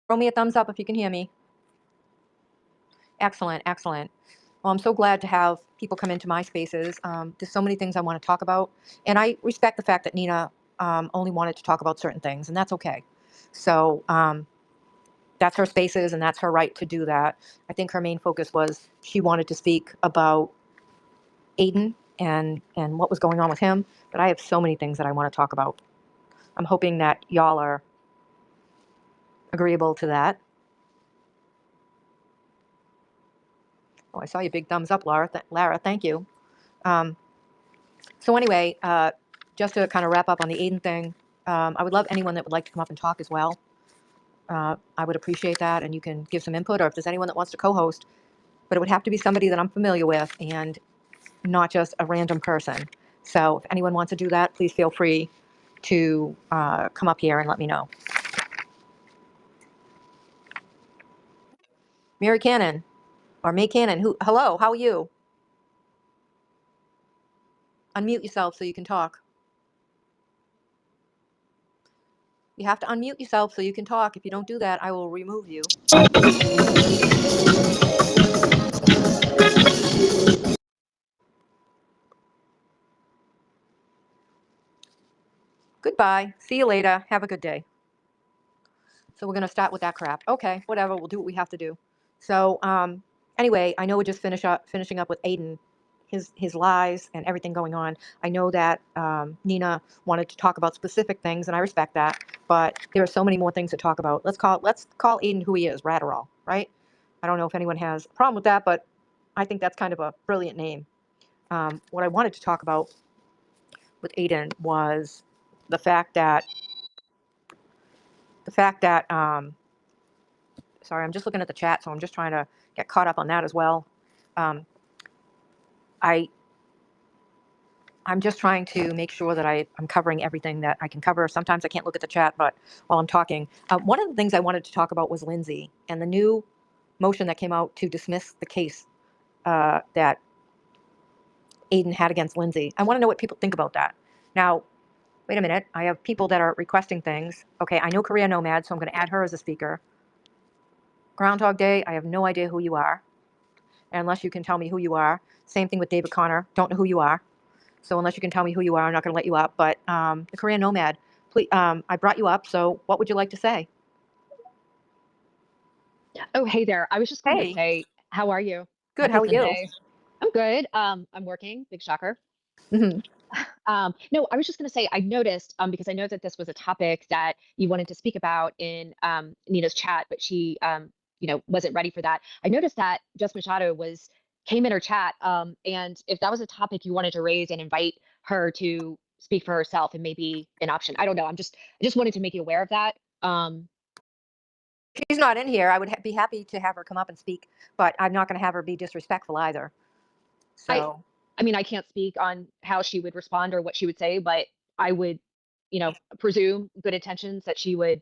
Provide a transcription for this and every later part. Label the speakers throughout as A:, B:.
A: Throw me a thumbs up if you can hear me. Excellent, excellent. Well, I'm so glad to have people come into my spaces. There's so many things I want to talk about, and I respect the fact that Nina only wanted to talk about certain things, and that's okay. So that's her spaces, and that's her right to do that. I think her main focus was she wanted to speak about Aiden and what was going on with him. But I have so many things that I want to talk about. I'm hoping that y'all are agreeable to that. Oh, I saw your big thumbs up, Lara. Lara, thank you. Um, so anyway, just to kind of wrap up on the Aiden thing, I would love anyone that would like to come up and talk as well. I would appreciate that, and you can give some input, or if there's anyone that wants to co-host, but it would have to be somebody that I'm familiar with and not just a random person. So if anyone wants to do that, please feel free to come up here and let me know. Mary Cannon, or May Cannon, hello, how are you? Unmute yourself so you can talk. You have to unmute yourself so you can talk. If you don't do that, I will remove you. Goodbye. See you later. Have a good day. So we're going to start with that crap. Okay, whatever. We'll do what we have to do. So anyway, I know we're just finishing up with Aiden, his lies and everything going on. I know that Nina wanted to talk about specific things, and I respect that. But there are so many more things to talk about. Let's call Aiden who he is, Ratterall, right? I don't know if anyone has a problem with that, but I think that's kind of a brilliant name. What I wanted to talk about with Aiden was the fact that sorry, I'm just looking at the chat, so I'm just trying to get caught up on that as well. Um, I I'm just trying to make sure that I'm covering everything that I can cover. Sometimes I can't look at the chat, but while I'm talking, one of the things I wanted to talk about was Lindsay and the new motion that came out to dismiss the case that Aiden had against Lindsay. I want to know what people think about that. Now, wait a minute. I have people that are requesting things. Okay, I know Career Nomad, so I'm going to add her as a speaker. Groundhog Day, I have no idea who you are, unless you can tell me who you are. Same thing with David Connor. Don't know who you are. So unless you can tell me who you are, I'm not going to let you up. But the Korean Nomad, please, I brought you up. So what would you like to say?
B: Oh, hey there. I was just going to
A: Hey,
B: say, how are you?
A: good.
B: Happy
A: How are you?
B: Sunday. I'm good. I'm working. Big shocker.
A: Hmm.
B: No, I was just going to say, I noticed, because I know that this was a topic that you wanted to speak about in Nina's chat, but she, wasn't ready for that. I noticed that Jess Machado came in her chat, and if that was a topic you wanted to raise and invite her to speak for herself and maybe an option, I don't know. I just wanted to make you aware of that.
A: She's not in here. I would be happy to have her come up and speak, but I'm not going to have her be disrespectful either.
B: I
A: So
B: I mean, I can't speak on how she would respond or what she would say, but I would, presume good intentions that she would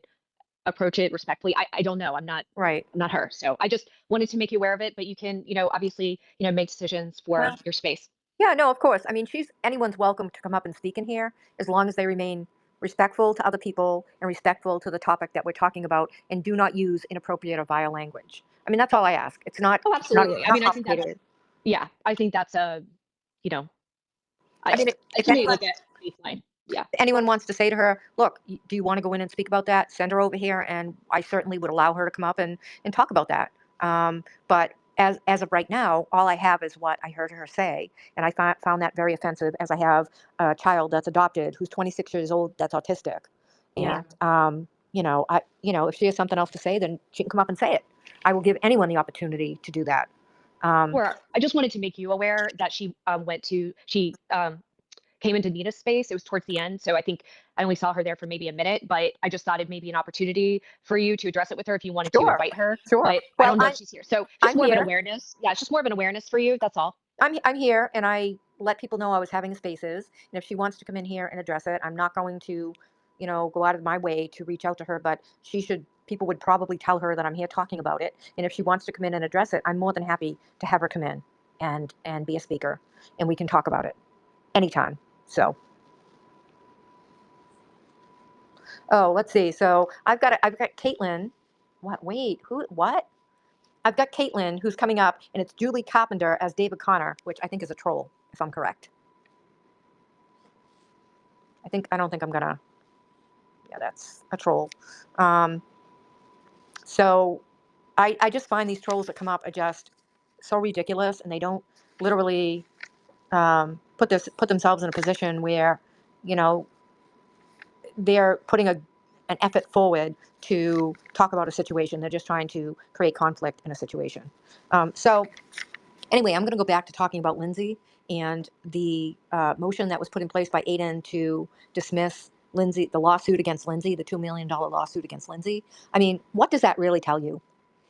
B: approach it respectfully. I don't know.
A: right.
B: I'm not her. So I just wanted to make you aware of it, but you can, obviously, make decisions for
A: Well,
B: your space.
A: yeah, no, of course. I mean, she's anyone's welcome to come up and speak in here as long as they remain respectful to other people and respectful to the topic that we're talking about and do not use inappropriate or vile language. I mean, that's all I ask. It's not
B: Oh,
A: it's not
B: absolutely. I
A: not
B: mean, I think that's
A: complicated.
B: yeah, I think that's you know,
A: I
B: I
A: mean, if
B: to me
A: anyone
B: like a baseline. Yeah.
A: anyone wants to say to her, look, do you want to go in and speak about that? Send her over here, and I certainly would allow her to come up and talk about that. But as of right now, all I have is what I heard her say, and I found that very offensive. As I have a child that's adopted who's 26 years old that's autistic,
B: Yeah.
A: and if she has something else to say, then she can come up and say it. I will give anyone the opportunity to do that. Um,
B: Or I just wanted to make you aware that she came into Nina's space. It was towards the end, so I think I only saw her there for maybe a minute. But I just thought it may be an opportunity for you to address it with her if you wanted to
A: sure,
B: invite her.
A: sure.
B: But I
A: Well,
B: don't know if she's here, so just
A: I'm
B: more of an
A: here.
B: awareness. Yeah, it's just more of an awareness for you. That's all.
A: I'm here, and I let people know I was having spaces. And if she wants to come in here and address it, I'm not going to, go out of my way to reach out to her. But she should. People would probably tell her that I'm here talking about it. And if she wants to come in and address it, I'm more than happy to have her come in and be a speaker, and we can talk about it anytime. So, oh, let's see. So I've got Caitlin. What? Wait, who? What? I've got Caitlin who's coming up, and it's Julie Carpenter as David Connor, which I think is a troll, if I'm correct. I don't think I'm gonna. Yeah, that's a troll. Um, so I just find these trolls that come up are just so ridiculous, and they don't literally put themselves in a position where, you know, they're putting an effort forward to talk about a situation. They're just trying to create conflict in a situation. So anyway, I'm going to go back to talking about Lindsay and the motion that was put in place by Aiden to dismiss Lindsay, the lawsuit against Lindsay, the $2 million lawsuit against Lindsay. I mean, what does that really tell you?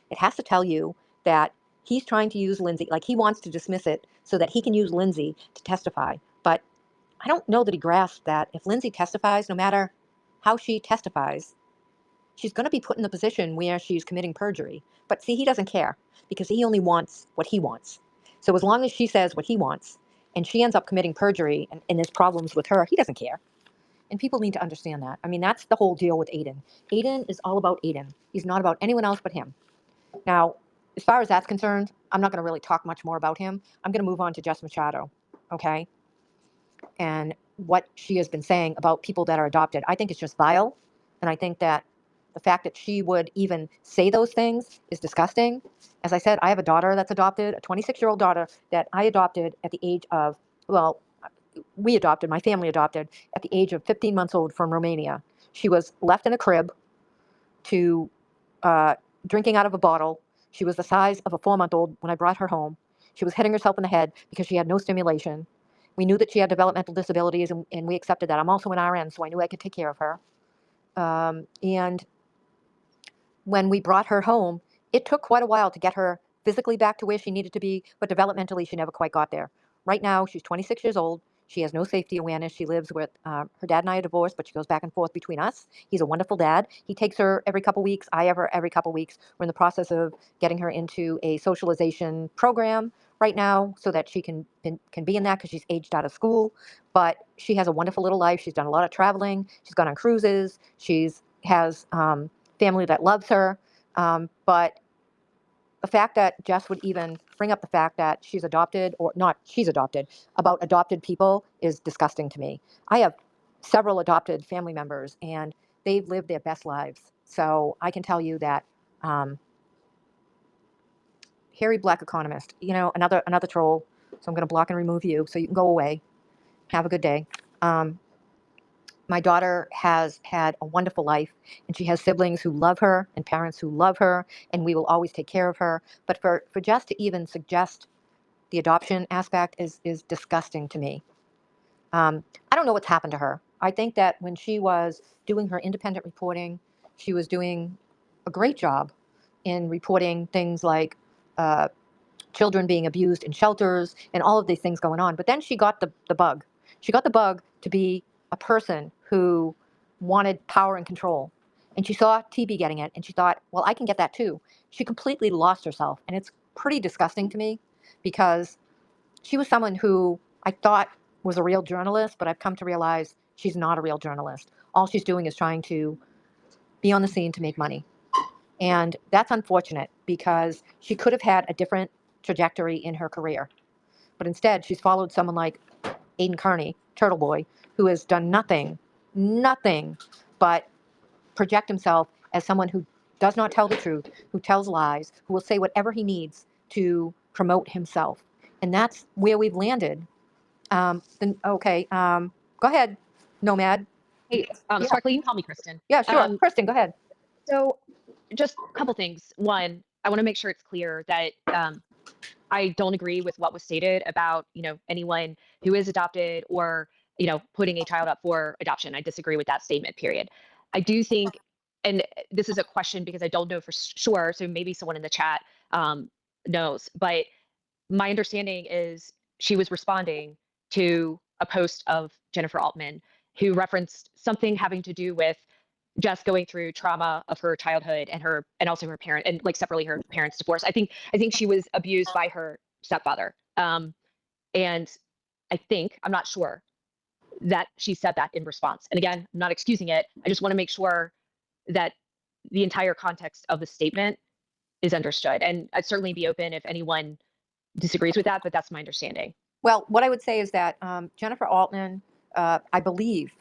A: It has to tell you that he's trying to use Lindsay, like he wants to dismiss it so that he can use Lindsay to testify. But I don't know that he grasped that if Lindsay testifies, no matter how she testifies, she's going to be put in the position where she's committing perjury. But see, he doesn't care because he only wants what he wants. So as long as she says what he wants and she ends up committing perjury and there's problems with her, he doesn't care. And people need to understand that. I mean, that's the whole deal with Aiden. Aiden is all about Aiden. He's not about anyone else but him. Now, as far as that's concerned, I'm not going to really talk much more about him. I'm going to move on to Jess Machado, okay? And what she has been saying about people that are adopted. I think it's just vile. And I think that the fact that she would even say those things is disgusting. As I said, I have a daughter that's adopted, a 26-year-old daughter that I adopted at the age of, well, we adopted, my family adopted at the age of 15 months old from Romania. She was left in a crib to uh, drinking out of a bottle. She was the size of a 4-month-old when I brought her home. She was hitting herself in the head because she had no stimulation. We knew that she had developmental disabilities, and we accepted that. I'm also an RN, so I knew I could take care of her. And when we brought her home, it took quite a while to get her physically back to where she needed to be, but developmentally, she never quite got there. Right now, she's 26 years old. She has no safety awareness. She lives with her dad and I are divorced, but she goes back and forth between us. He's a wonderful dad. He takes her every couple weeks. I have her every couple weeks. We're in the process of getting her into a socialization program right now so that she can be in that because she's aged out of school. But she has a wonderful little life. She's done a lot of traveling. She's gone on cruises. She's has family that loves her. But the fact that Jess would even bring up the fact that she's adopted or not, she's adopted, about adopted people is disgusting to me. I have several adopted family members and they've lived their best lives. So I can tell you that um, Harry Black Economist, you know, another troll. So I'm going to block and remove you so you can go away. Have a good day. Um, my daughter has had a wonderful life and she has siblings who love her and parents who love her and we will always take care of her, but for just to even suggest the adoption aspect is disgusting to me. I don't know what's happened to her. I think that when she was doing her independent reporting, she was doing a great job in reporting things like uh, children being abused in shelters and all of these things going on. But then she got the bug. She got the bug to be a person who wanted power and control. And she saw TB getting it and she thought, well, I can get that too. She completely lost herself. And it's pretty disgusting to me because she was someone who I thought was a real journalist, but I've come to realize she's not a real journalist. All she's doing is trying to be on the scene to make money. And that's unfortunate because she could have had a different trajectory in her career. But instead, she's followed someone like Aiden Carney, Turtle Boy, who has done nothing but project himself as someone who does not tell the truth, who tells lies, who will say whatever he needs to promote himself. And that's where we've landed. Okay, go ahead, Nomad.
B: Hey,
A: Yeah,
B: Sparkly, you can call me Kristen.
A: yeah, sure.
B: Um,
A: Kristen, go ahead.
B: so just a couple things. One, I want to make sure it's clear that I don't agree with what was stated about, anyone who is adopted or, putting a child up for adoption. I disagree with that statement, period. I do think, and this is a question because I don't know for sure, so maybe someone in the chat um, knows, but my understanding is she was responding to a post of Jennifer Altman who referenced something having to do with just going through trauma of her childhood and also her parent and like separately her parents' divorce. I think she was abused by her stepfather. And I think, I'm not sure, that she said that in response. And again, I'm not excusing it. I just want to make sure that the entire context of the statement is understood. And I'd certainly be open if anyone disagrees with that, but that's my understanding.
A: Well, what I would say is that Jennifer Altman, I believe,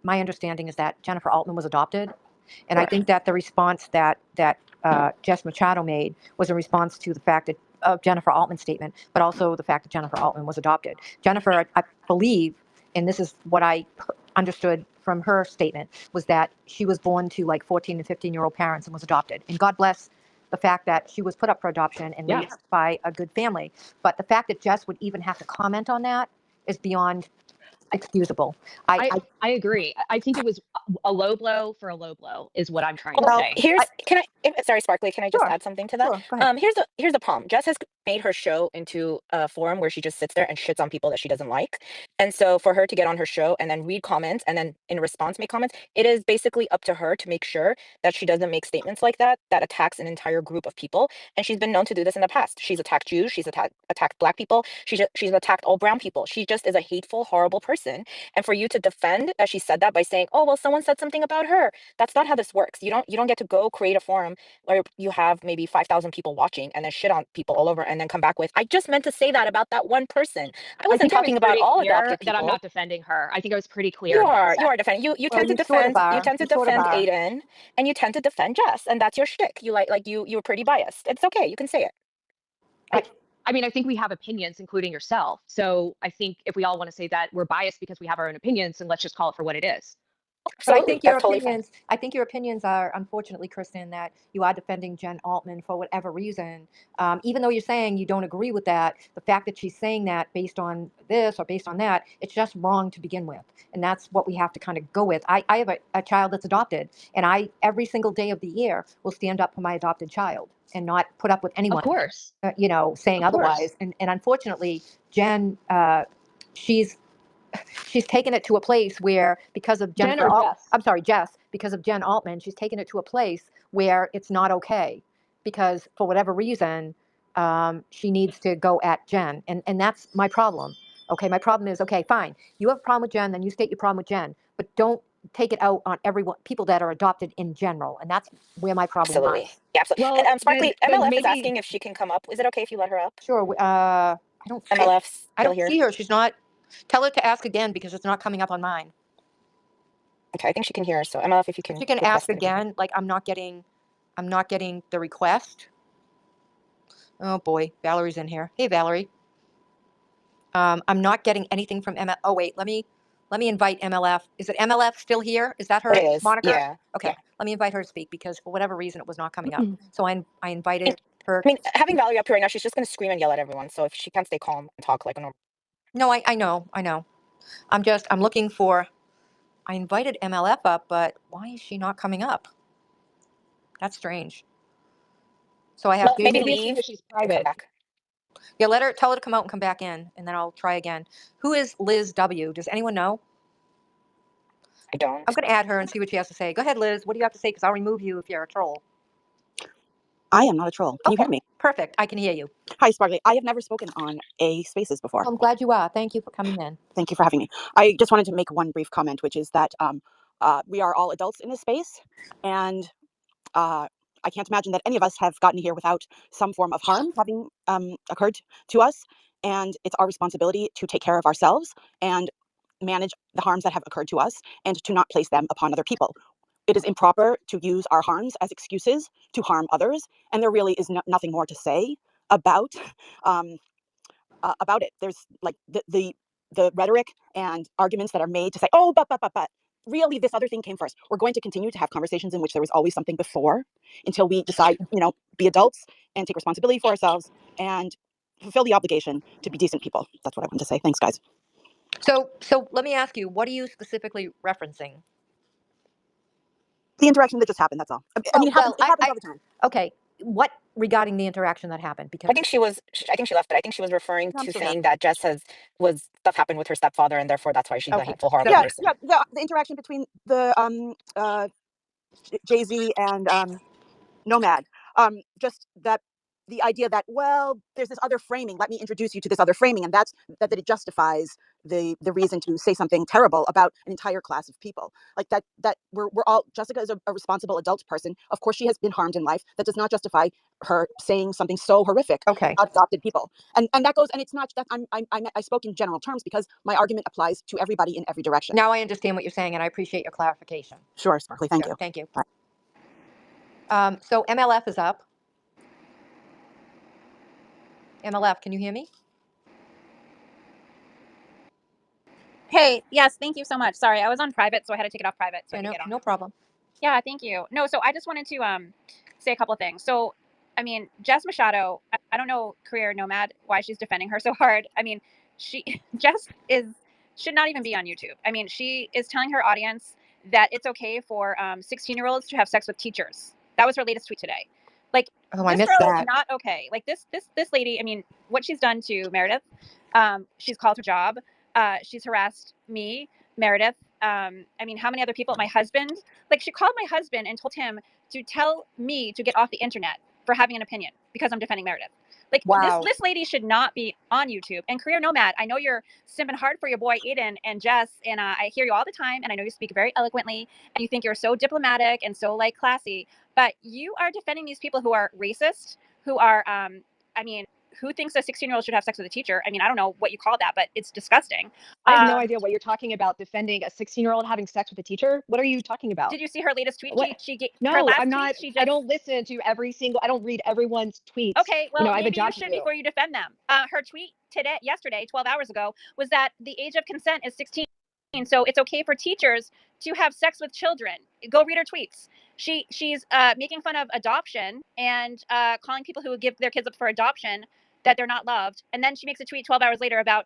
A: my understanding is that Jennifer Altman was adopted, and I think that the response that Jess Machado made was a response to the fact that of Jennifer Altman's statement, but also the fact that Jennifer Altman was adopted. Jennifer, I believe, and this is what I understood from her statement, was that she was born to like 14 and 15-year-old parents and was adopted. And God bless the fact that she was put up for adoption and
B: Yeah.
A: raised by a good family. But the fact that Jess would even have to comment on that is beyond excusable.
B: I agree. I think it was a low blow for a low blow is what I'm trying to
C: Well,
B: say.
C: sorry, Sparkly, can I just
A: Sure.
C: add something to that?
A: Sure, go ahead.
C: Here's the problem. Jess has made her show into a forum where she just sits there and shits on people that she doesn't like. And so for her to get on her show and then read comments and then in response make comments, it is basically up to her to make sure that she doesn't make statements like that attacks an entire group of people. And she's been known to do this in the past. She's attacked Jews, she's attacked Black people, she's attacked all brown people. She just is a hateful, horrible person. And for you to defend that she said that by saying, "Oh, well, someone said something about her," that's not how this works. You don't get to go create a forum where you have maybe 5,000 people watching and then shit on people all over and then come back with, "I just meant to say that about that one person. I wasn't
B: think I was
C: talking about
B: pretty
C: all
B: clear
C: adopted
B: that I'm
C: people."
B: not defending her. I think I was pretty clear.
C: You
B: in what I
C: are
B: said.
C: defending. You
A: Well,
C: tend to
A: you sort of
C: defend
A: are.
C: you tend to
A: You sort of
C: defend
A: are.
C: Aiden and you tend to defend Jess, and that's your shtick. You're pretty biased. It's okay. You can say it.
B: I mean, I think we have opinions, including yourself. So I think if we all want to say that we're biased because we have our own opinions, then let's just call it for what it is.
A: But I
C: Absolutely.
A: think your
C: That's totally fine.
A: opinions, I think your opinions are, unfortunately, Kristen, that you are defending Jen Altman for whatever reason. Even though you're saying you don't agree with that, the fact that she's saying that based on this or based on that, it's just wrong to begin with. And that's what we have to kind of go with. I have a child that's adopted, and I, every single day of the year, will stand up for my adopted child and not put up with anyone,
B: Of course.
A: saying
B: Of course.
A: otherwise. And unfortunately, Jen, she's taken it to a place where, because of
B: Jen or Jess?
A: I'm sorry, Jess, because of Jen Altman, she's taken it to a place where it's not okay, because for whatever reason, she needs to go at Jen, and that's my problem. Okay, my problem is, okay, fine, you have a problem with Jen, then you state your problem with Jen, but don't take it out on everyone, people that are adopted in general, and that's where my problem
C: Absolutely.
A: lies.
C: Yeah, absolutely.
B: Well,
C: And Sparkly,
B: then
C: MLF is
B: maybe-
C: asking if she can come up. Is it okay if you let her up?
A: Sure. I don't.
C: MLF's
A: I
C: still
A: don't
C: here.
A: see her. She's not. Tell her to ask again because it's not coming up on mine.
C: Okay, I think she can hear us. So MLF, if you can
A: She can
C: request
A: ask again. Like, I'm not getting the request. Oh boy, Valerie's in here. Hey, Valerie. I'm not getting anything from ML. Oh wait, let me invite MLF. Is it MLF still here? Is that her
C: It is.
A: moniker?
C: Yeah.
A: Okay,
C: Yeah.
A: let me invite her to speak because for whatever reason it was not coming up. So I invited her.
C: I mean, having Valerie up here right now, she's just going to scream and yell at everyone. So if she can't stay calm and talk like a normal.
A: No, I know. I'm looking for. I invited MLF up, but why is she not coming up? That's strange. So I have
C: Well, maybe
A: David.
C: leave
B: she's
C: and come
B: private.
C: back.
A: Yeah, tell her to come out and come back in, and then I'll try again. Who is Liz W? Does anyone know?
C: I don't.
A: I'm going to add her and see what she has to say. Go ahead, Liz. What do you have to say? Because I'll remove you if you're a troll.
D: I am not a troll. Can you hear me?
A: Perfect. I can hear you.
D: Hi, Sparkly. I have never spoken on A Spaces before.
A: I'm glad you are. Thank you for coming in.
D: Thank you for having me. I just wanted to make one brief comment, which is that we are all adults in this space, and I can't imagine that any of us have gotten here without some form of harm having occurred to us. And it's our responsibility to take care of ourselves and manage the harms that have occurred to us and to not place them upon other people. It is improper to use our harms as excuses to harm others, and there really is nothing more to say about it. There's like the rhetoric and arguments that are made to say, oh, but really this other thing came first. We're going to continue to have conversations in which there was always something before, until we decide, be adults and take responsibility for ourselves and fulfill the obligation to be decent people. That's what I wanted to say. Thanks, guys.
A: So let me ask you, what are you specifically referencing?
D: The interaction that just happened, that's all. I mean, it happens all the time.
A: Okay. What regarding the interaction that happened? Because
C: I think she left it. I think she was referring
D: No, I'm
C: to
D: still
C: saying that Jess stuff happened with her stepfather, and therefore that's why she's a
A: Okay.
C: hateful, horrible
D: Yeah,
C: person.
D: the interaction between the Jay-Z and Nomad. Just that the idea that, well, there's this other framing. Let me introduce you to this other framing, and that it justifies the reason to say something terrible about an entire class of people. Like that we're all, Jessica is a responsible adult person. Of course, she has been harmed in life. That does not justify her saying something so horrific
A: Okay.
D: about adopted people. And that goes, and it's not that I spoke in general terms because my argument applies to everybody in every direction.
A: Now I understand what you're saying, and I appreciate your clarification.
D: Sure, Sparkly. Thank you.
A: Thank you.
D: Bye.
A: So MLF is up. MLF, can you hear me?
E: Hey, yes, thank you so much. Sorry, I was on private, so I had to take it off private so I
A: Yeah,
E: could get on.
A: no problem.
E: Yeah, thank you. No, so I just wanted to say a couple of things. So, I mean, Jess Machado, I don't know Career Nomad why she's defending her so hard. I mean, Jess should not even be on YouTube. I mean, she is telling her audience that it's okay for 16-year-olds to have sex with teachers. That was her latest tweet today. Like,
A: Oh, I
E: this
A: missed
E: girl
A: that.
E: is not okay. Like this lady, I mean, what she's done to Meredith, she's called her job. She's harassed me, Meredith. I mean, how many other people? My husband. Like, she called my husband and told him to tell me to get off the internet for having an opinion because I'm defending Meredith. Like,
A: Wow.
E: this lady should not be on YouTube. And Career Nomad, I know you're simping hard for your boy Aiden and Jess, and I hear you all the time, and I know you speak very eloquently, and you think you're so diplomatic and so like classy, but you are defending these people who are racist, who are, I mean, who thinks a 16-year-old should have sex with a teacher? I mean, I don't know what you call that, but it's disgusting.
B: I have no idea what you're talking about, defending a 16-year-old having sex with a teacher. What are you talking about?
E: Did you see her latest tweet?
B: What?
E: Her
B: No,
E: last
B: I'm
E: tweet,
B: not.
E: she
B: I
E: just,
B: don't listen to I don't read everyone's tweets.
E: okay, well,
B: I have a
E: maybe you
B: job to
E: should
B: do.
E: before you defend them. Her tweet yesterday, 12 hours ago, was that the age of consent is 16. So it's okay for teachers to have sex with children. Go read her tweets. She's making fun of adoption and calling people who give their kids up for adoption that they're not loved. And then she makes a tweet 12 hours later about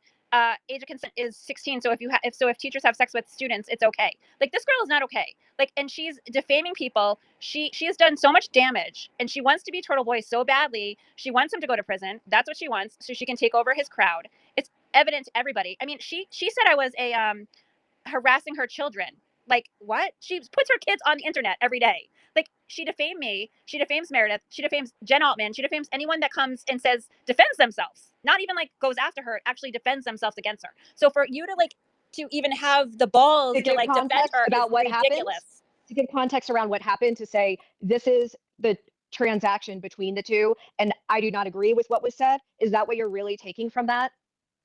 E: age of consent is 16. So if teachers have sex with students, it's okay. Like, this girl is not okay. Like, and she's defaming people. She has done so much damage, and she wants to be Turtle Boy so badly. She wants him to go to prison. That's what she wants, so she can take over his crowd. It's evident to everybody. I mean, she said I was a harassing her children. Like, what? She puts her kids on the internet every day. Like, she defamed me. She defames Meredith. She defames Jen Altman. She defames anyone that comes and defends themselves. Not even like goes after her, actually defends themselves against her. So for you to even have the balls to defend her
B: about
E: is
B: what
E: ridiculous.
B: Happens, to give context around what happened, to say this is the transaction between the two, and I do not agree with what was said. Is that what you're really taking from that?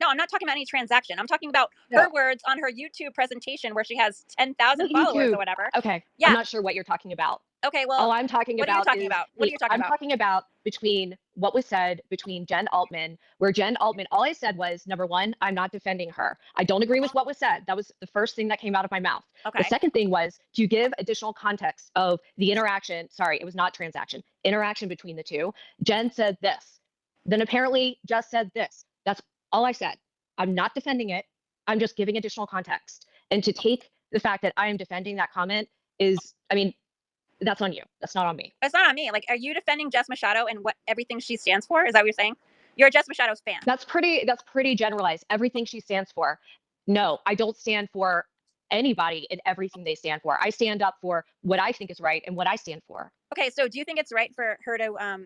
E: No, I'm not talking about any transaction. I'm talking about her words on her YouTube presentation where she has 10,000 followers or whatever.
B: Okay.
E: Yeah.
B: I'm not sure what you're talking about.
E: Okay, well,
B: all I'm talking
E: what
B: about
E: are you talking
B: is
E: about? What are you talking about?
B: I'm talking about between what was said between Jen Altman, where Jen Altman, all I said was, number one, I'm not defending her. I don't agree with what was said. That was the first thing that came out of my mouth.
E: Okay.
B: The second thing was to give additional context of the interaction. Sorry, it was not transaction. Interaction between the two. Jen said this. Then apparently Jess said this. That's all I said. I'm not defending it. I'm just giving additional context. And to take the fact that I am defending that comment is, I mean, that's on you. That's not on me.
E: It's not on me. Like, are you defending Jess Machado and everything she stands for? Is that what you're saying? You're a Jess Machado's fan.
B: That's pretty generalized. Everything she stands for. No, I don't stand for anybody and everything they stand for. I stand up for what I think is right and what I stand for.
E: Okay, so do you think it's right for her to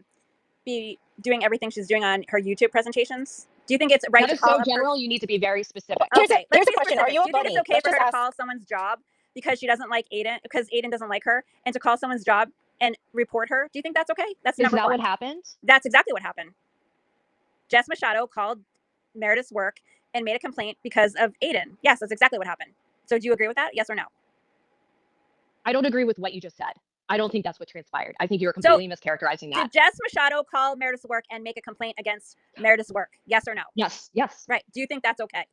E: be doing everything she's doing on her YouTube presentations? Do you think it's right
B: that
E: to
B: is
E: call
B: so general? You need to be very specific.
C: Here's
E: Okay,
C: a question. Are you a
E: Do you think
C: bunny?
E: it's okay
C: Let's
E: for
C: just
E: her to
C: ask.
E: call someone's job because she doesn't like Aiden, because Aiden doesn't like her, and to call someone's job and report her? Do you think that's okay? That's number one.
B: Is that what happened?
E: That's exactly what happened. Jess Machado called Meredith's work and made a complaint because of Aiden. Yes, that's exactly what happened. So do you agree with that? Yes or no?
B: I don't agree with what you just said. I don't think that's what transpired. I think you're completely mischaracterizing that.
E: Did Jess Machado call Meredith's work and make a complaint against Meredith's work? Yes or no?
B: Yes.
E: Right. Do you think that's okay?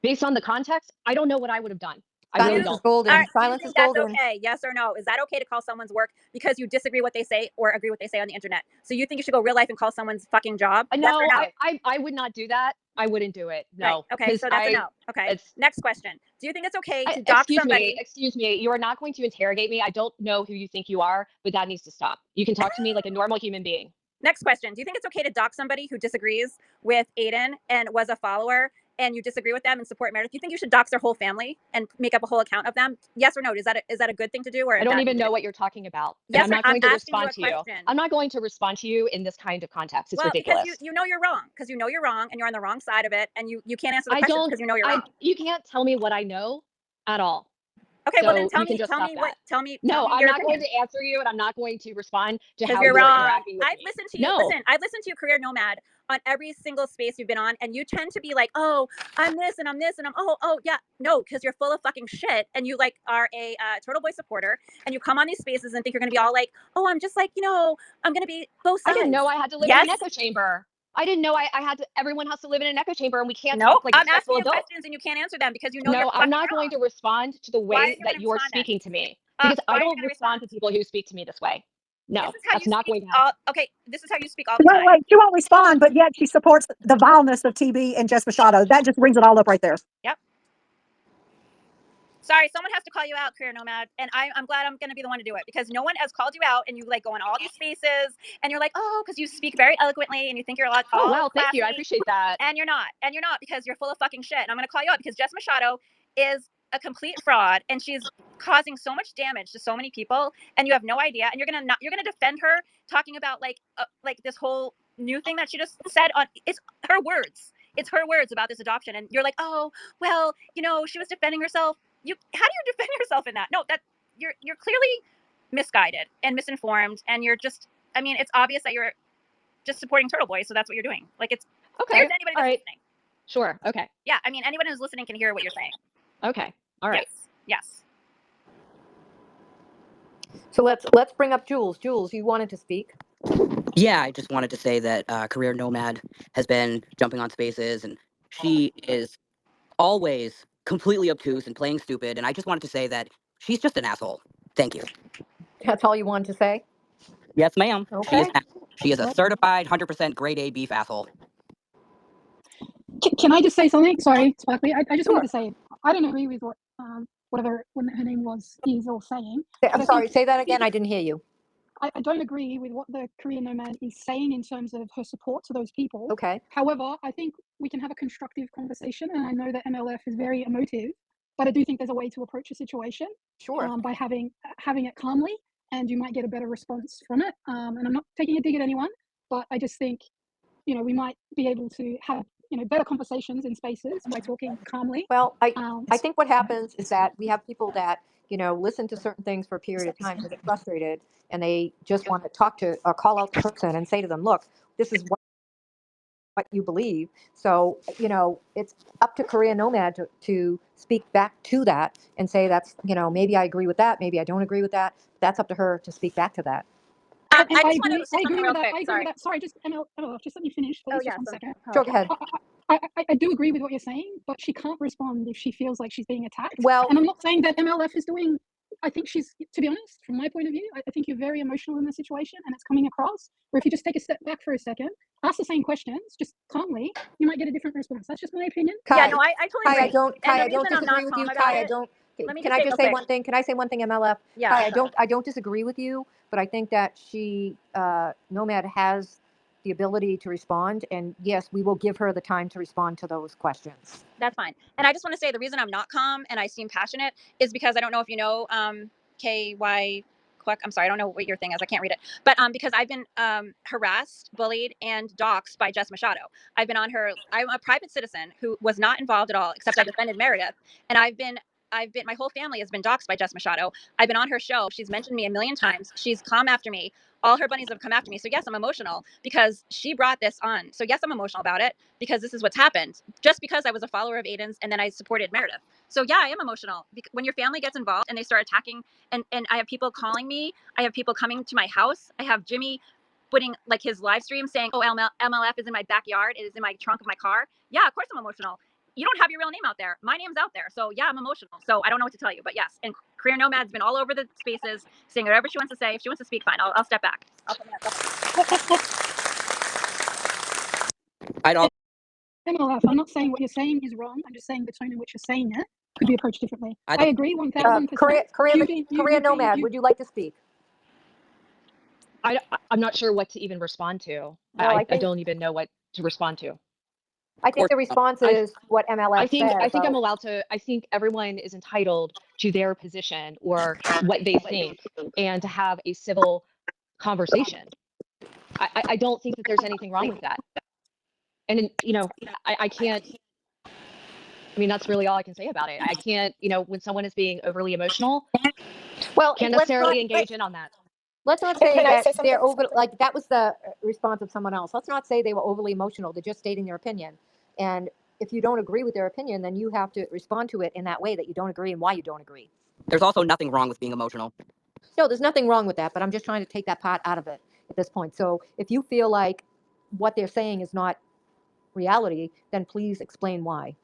B: Based on the context, I don't know what I would have done. I really
A: Silence is
B: don't.
A: golden.
E: All right,
A: Silence
E: do you
A: is
E: think
A: golden.
E: that's okay? Yes or no? Is that okay to call someone's work because you disagree what they say or agree what they say on the internet? So you think you should go real life and call someone's fucking job?
B: No,
E: Yes or no?
B: I would not do that. I wouldn't do it. No.
E: Right. Okay, so that's a no. Okay. Next question. Do you think it's okay to dox somebody?
B: Excuse me. You are not going to interrogate me. I don't know who you think you are, but that needs to stop. You can talk to me like a normal human being.
E: Next question. Do you think it's okay to dox somebody who disagrees with Aiden and was a follower and you disagree with them and support Meredith, do you think you should dox their whole family and make up a whole account of them? Yes or no? Is that a good thing to do or
B: I
E: a
B: don't
E: bad
B: even
E: thing to
B: know
E: do?
B: what you're talking about. And
E: Yes,
B: I'm
E: or
B: not
E: I'm
B: going to
E: asking you
B: respond
E: a
B: to you.
E: question.
B: I'm not going to respond to you in this kind of context. It's
E: Well, because
B: ridiculous.
E: you know you're wrong, because you know you're wrong and you're on the wrong side of it, and you can't answer the
B: I
E: questions
B: don't,
E: because you know you're wrong.
B: you can't tell me what I know at all.
E: Okay, well then
B: So you can just
E: tell
B: stop
E: me
B: that. No, I'm
E: your
B: not going
E: opinion.
B: to answer you, and I'm not going to respond to
E: Because
B: how
E: you're
B: you're
E: wrong.
B: interacting with
E: I've
B: me.
E: listened to you.
B: No,
E: Listen, I've listened to you, Career Nomad, on every single space you've been on, and you tend to be like, oh, I'm this and I'm this and I'm oh yeah, no, because you're full of fucking shit, and you like are a Turtle Boy supporter, and you come on these spaces and think you're gonna be all like, oh, I'm just like, I'm gonna be both
B: I
E: sides.
B: didn't know I had to live in an echo chamber. I didn't know I had to. Everyone has to live in an echo chamber, and we can't
E: No,
B: talk like
E: I'm
B: respectful
E: asking you
B: adults.
E: questions and you can't answer them because you know you're
B: No, I'm
E: fucking
B: not going
E: wrong.
B: to respond to the
E: Why are
B: way
E: you
B: that
E: gonna
B: you're
E: respond then?
B: speaking to me because
E: Why
B: I
E: are you
B: don't
E: gonna
B: respond to people who speak to me this way. No,
E: This is how
B: that's
E: you
B: not
E: speak
B: going to happen.
E: okay, this is how you speak all the
F: Wait,
E: time.
F: wait, she won't respond, but yet she supports the vileness of TB and Jess Machado. That just brings it all up right there.
E: Yep. Sorry, someone has to call you out, Career Nomad, and I'm glad I'm going to be the one to do it because no one has called you out, and you like go in all these spaces, and you're like, oh, because you speak very eloquently, and you think you're all
B: Oh wow, thank
E: classy,
B: you. I appreciate that.
E: and you're not, because you're full of fucking shit, and I'm going to call you out because Jess Machado is a complete fraud, and she's causing so much damage to so many people, and you have no idea, and you're gonna defend her talking about like this whole new thing that she just said on it's her words. It's her words about this adoption, and you're like, oh, well, she was defending herself. How do you defend yourself in that? No, that you're clearly misguided and misinformed, and you're just. I mean, it's obvious that you're just supporting Turtle Boy, so that's what you're doing. Like it's clear
B: Okay.
E: to anybody
B: All
E: that's
B: right.
E: listening.
B: Sure. Okay.
E: Yeah, I mean, anyone who's listening can hear what you're saying.
B: Okay. All right.
E: Yes.
A: So let's bring up Jules. Jules, you wanted to speak.
G: Yeah, I just wanted to say that Career Nomad has been jumping on spaces, and she is always completely obtuse and playing stupid. And I just wanted to say that she's just an asshole. Thank you.
A: That's all you wanted to say?
G: Yes, ma'am.
A: Okay.
G: She is a certified 100% grade A beef asshole.
H: Can I just say something? Sorry, Sparkly. I just
A: Sure.
H: wanted to say I don't agree with what whatever her name is all saying.
A: I'm sorry, say that again. I didn't hear you.
H: I don't agree with what the Career Nomad is saying in terms of her support to those people.
A: Okay.
H: However, I think we can have a constructive conversation, and I know that MLF is very emotive, but I do think there's a way to approach a situation
A: Sure.
H: by having it calmly, and you might get a better response from it. And I'm not taking a dig at anyone, but I just think we might be able to have better conversations in spaces by talking calmly.
A: Well, I think what happens is that we have people that, listen to certain things for a period of time, they get frustrated, and they just want to talk to or call out the person and say to them, look, this is what you believe. So, it's up to Korea Nomad to speak back to that and say that's, maybe I agree with that, maybe I don't agree with that. That's up to her to speak back to that.
H: And
E: I
H: I
E: just want
H: agree.
E: to say
H: I agree
E: something
H: with
E: real
H: that.
E: quick.
H: I agree
E: Sorry.
H: with that. Sorry, just ML, just let me finish, please. Just one second.
A: Sure, go ahead.
H: I do agree with what you're saying, but she can't respond if she feels like she's being attacked.
A: Well,
H: And I'm not saying that MLF is doing. I think she's, to be honest, from my point of view, I think you're very emotional in the situation, and it's coming across. Or if you just take a step back for a second, ask the same questions, just calmly, you might get a different response. That's just my opinion.
A: Kai,
E: Yeah, no, I totally
A: Kai,
E: agree.
A: I don't,
E: And
A: Kai,
E: the
A: I don't
E: reason I'm
A: disagree
E: not
A: with you.
E: calm
A: Kai,
E: about
A: I
E: it.
A: don't.
E: Let me
A: Can
E: just
A: I
E: say
A: just
E: real
A: say
E: quick.
A: one thing? Can I say one thing, MLF?
E: Yeah.
A: Kai, I don't disagree with you, but I think that she, Nomad, has the ability to respond, and yes, we will give her the time to respond to those questions.
E: That's fine. And I just want to say the reason I'm not calm and I seem passionate is because I don't know if you know KY Quack. I'm sorry, I don't know what your thing is. I can't read it. But because I've been harassed, bullied, and doxxed by Jess Machado. I've been on her. I'm a private citizen who was not involved at all, except I defended Meredith. And I've been my whole family has been doxxed by Jess Machado. I've been on her show. She's mentioned me a million times. She's come after me. All her bunnies have come after me. So yes, I'm emotional because she brought this on. So yes, I'm emotional about it because this is what's happened. Just because I was a follower of Aiden's and then I supported Meredith. So yeah, I am emotional. When your family gets involved and they start attacking, and I have people calling me, I have people coming to my house. I have Jimmy putting like his live stream saying, oh, MLF is in my backyard. It is in my trunk of my car. Yeah, of course I'm emotional. You don't have your real name out there. My name's out there. So yeah, I'm emotional. So I don't know what to tell you, but yes. And Career Nomad's been all over the spaces saying whatever she wants to say. If she wants to speak, fine. I'll step back.
H: MLF, I'm not saying what you're saying is wrong. I'm just saying the tone in which you're saying it could be approached differently. I agree 1000%.
A: Korea Nomad, would you like to speak?
B: I'm not sure what to even respond to.
A: Well,
B: I don't even know what to respond to.
A: I think the response
B: I-
A: is what MLS
B: I think
A: said
B: I'm
A: about-
B: allowed to. I think everyone is entitled to their position or what they think, and to have a civil conversation. I don't think that there's anything wrong with that. And I can't. I mean, that's really all I can say about it. I can't. When someone is being overly emotional,
A: Well,
B: can't
A: let's
B: necessarily
A: not-
B: engage in on that.
A: Let's not
C: Can
A: say
C: I
A: that
C: say
A: they're
C: something?
A: over, like, that was the response of someone else. Let's not say they were overly emotional. They're just stating their opinion. And if you don't agree with their opinion, then you have to respond to it in that way, that you don't agree and why you don't agree.
G: There's also nothing wrong with being emotional.
A: No, there's nothing wrong with that, but I'm just trying to take that part out of it at this point. So if you feel like what they're saying is not reality, then please explain why.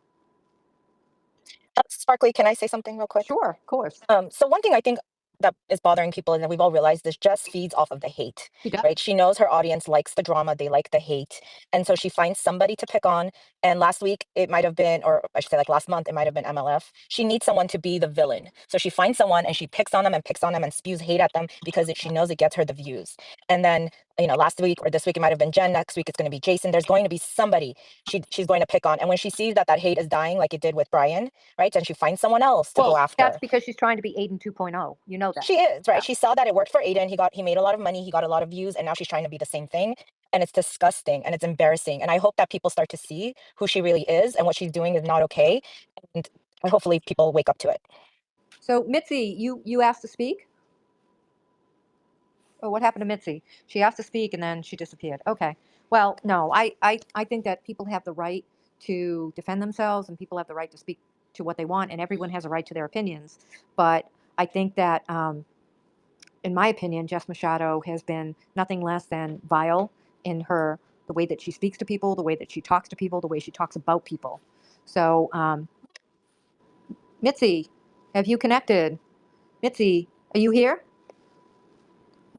C: Sparkly, can I say something real quick?
A: Sure, of course.
C: So one thing I think that is bothering people, and that we've all realized, is Jess feeds off of the hate,
A: She does.
C: right? She knows her audience likes the drama, they like the hate, and so she finds somebody to pick on. And last week it might have been, or I should say, like last month, it might have been MLF. She needs someone to be the villain, so she finds someone and she picks on them and spews hate at them because she knows it gets her the views. And then last week or this week it might have been Jen. Next week it's going to be Jason. There's going to be somebody she's going to pick on, and when she sees that hate is dying, like it did with Brian, right? And she finds someone else to go after.
A: That's because she's trying to be Aiden 2.0. You know that.
C: She is, right?
A: Yeah.
C: She saw that it worked for Aiden. He made a lot of money, he got a lot of views, and now she's trying to be the same thing. And it's disgusting and it's embarrassing. And I hope that people start to see who she really is, and what she's doing is not okay. And hopefully people wake up to it.
A: So Mitzi, you asked to speak? Oh, what happened to Mitzi? She asked to speak and then she disappeared. Okay. Well, no, I think that people have the right to defend themselves and people have the right to speak to what they want, and everyone has a right to their opinions. But I think that, in my opinion, Jess Machado has been nothing less than vile in the way that she speaks to people, the way that she talks to people, the way she talks about people. So, Mitzi, have you connected? Mitzi, are you here?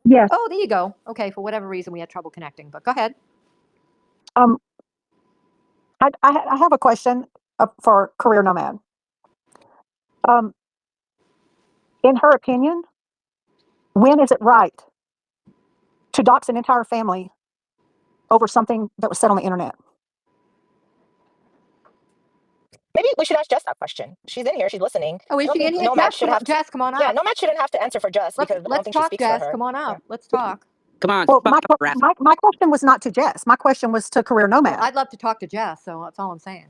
F: Yes.
A: Oh, there you go. Okay, for whatever reason, we had trouble connecting, but go ahead.
F: I have a question for Career Nomad. In her opinion, when is it right to dox an entire family over something that was said on the internet?
C: Maybe we should ask Jess that question. She's in here, she's listening.
A: Oh,
C: I
A: is
C: don't
A: she in
C: think
A: here?
C: Nomad should have to,
A: Jess, come on up.
C: yeah, Nomad shouldn't have to answer for Jess, because I don't
A: Let's
C: think she
A: talk,
C: speaks
A: Jess.
C: for her.
A: Come on
C: Yeah.
A: up. Let's talk.
G: Come on.
F: Well,
G: stop harassing.
F: my question was not to Jess. My question was to Career Nomad.
A: I'd love to talk to Jess, so that's all I'm saying.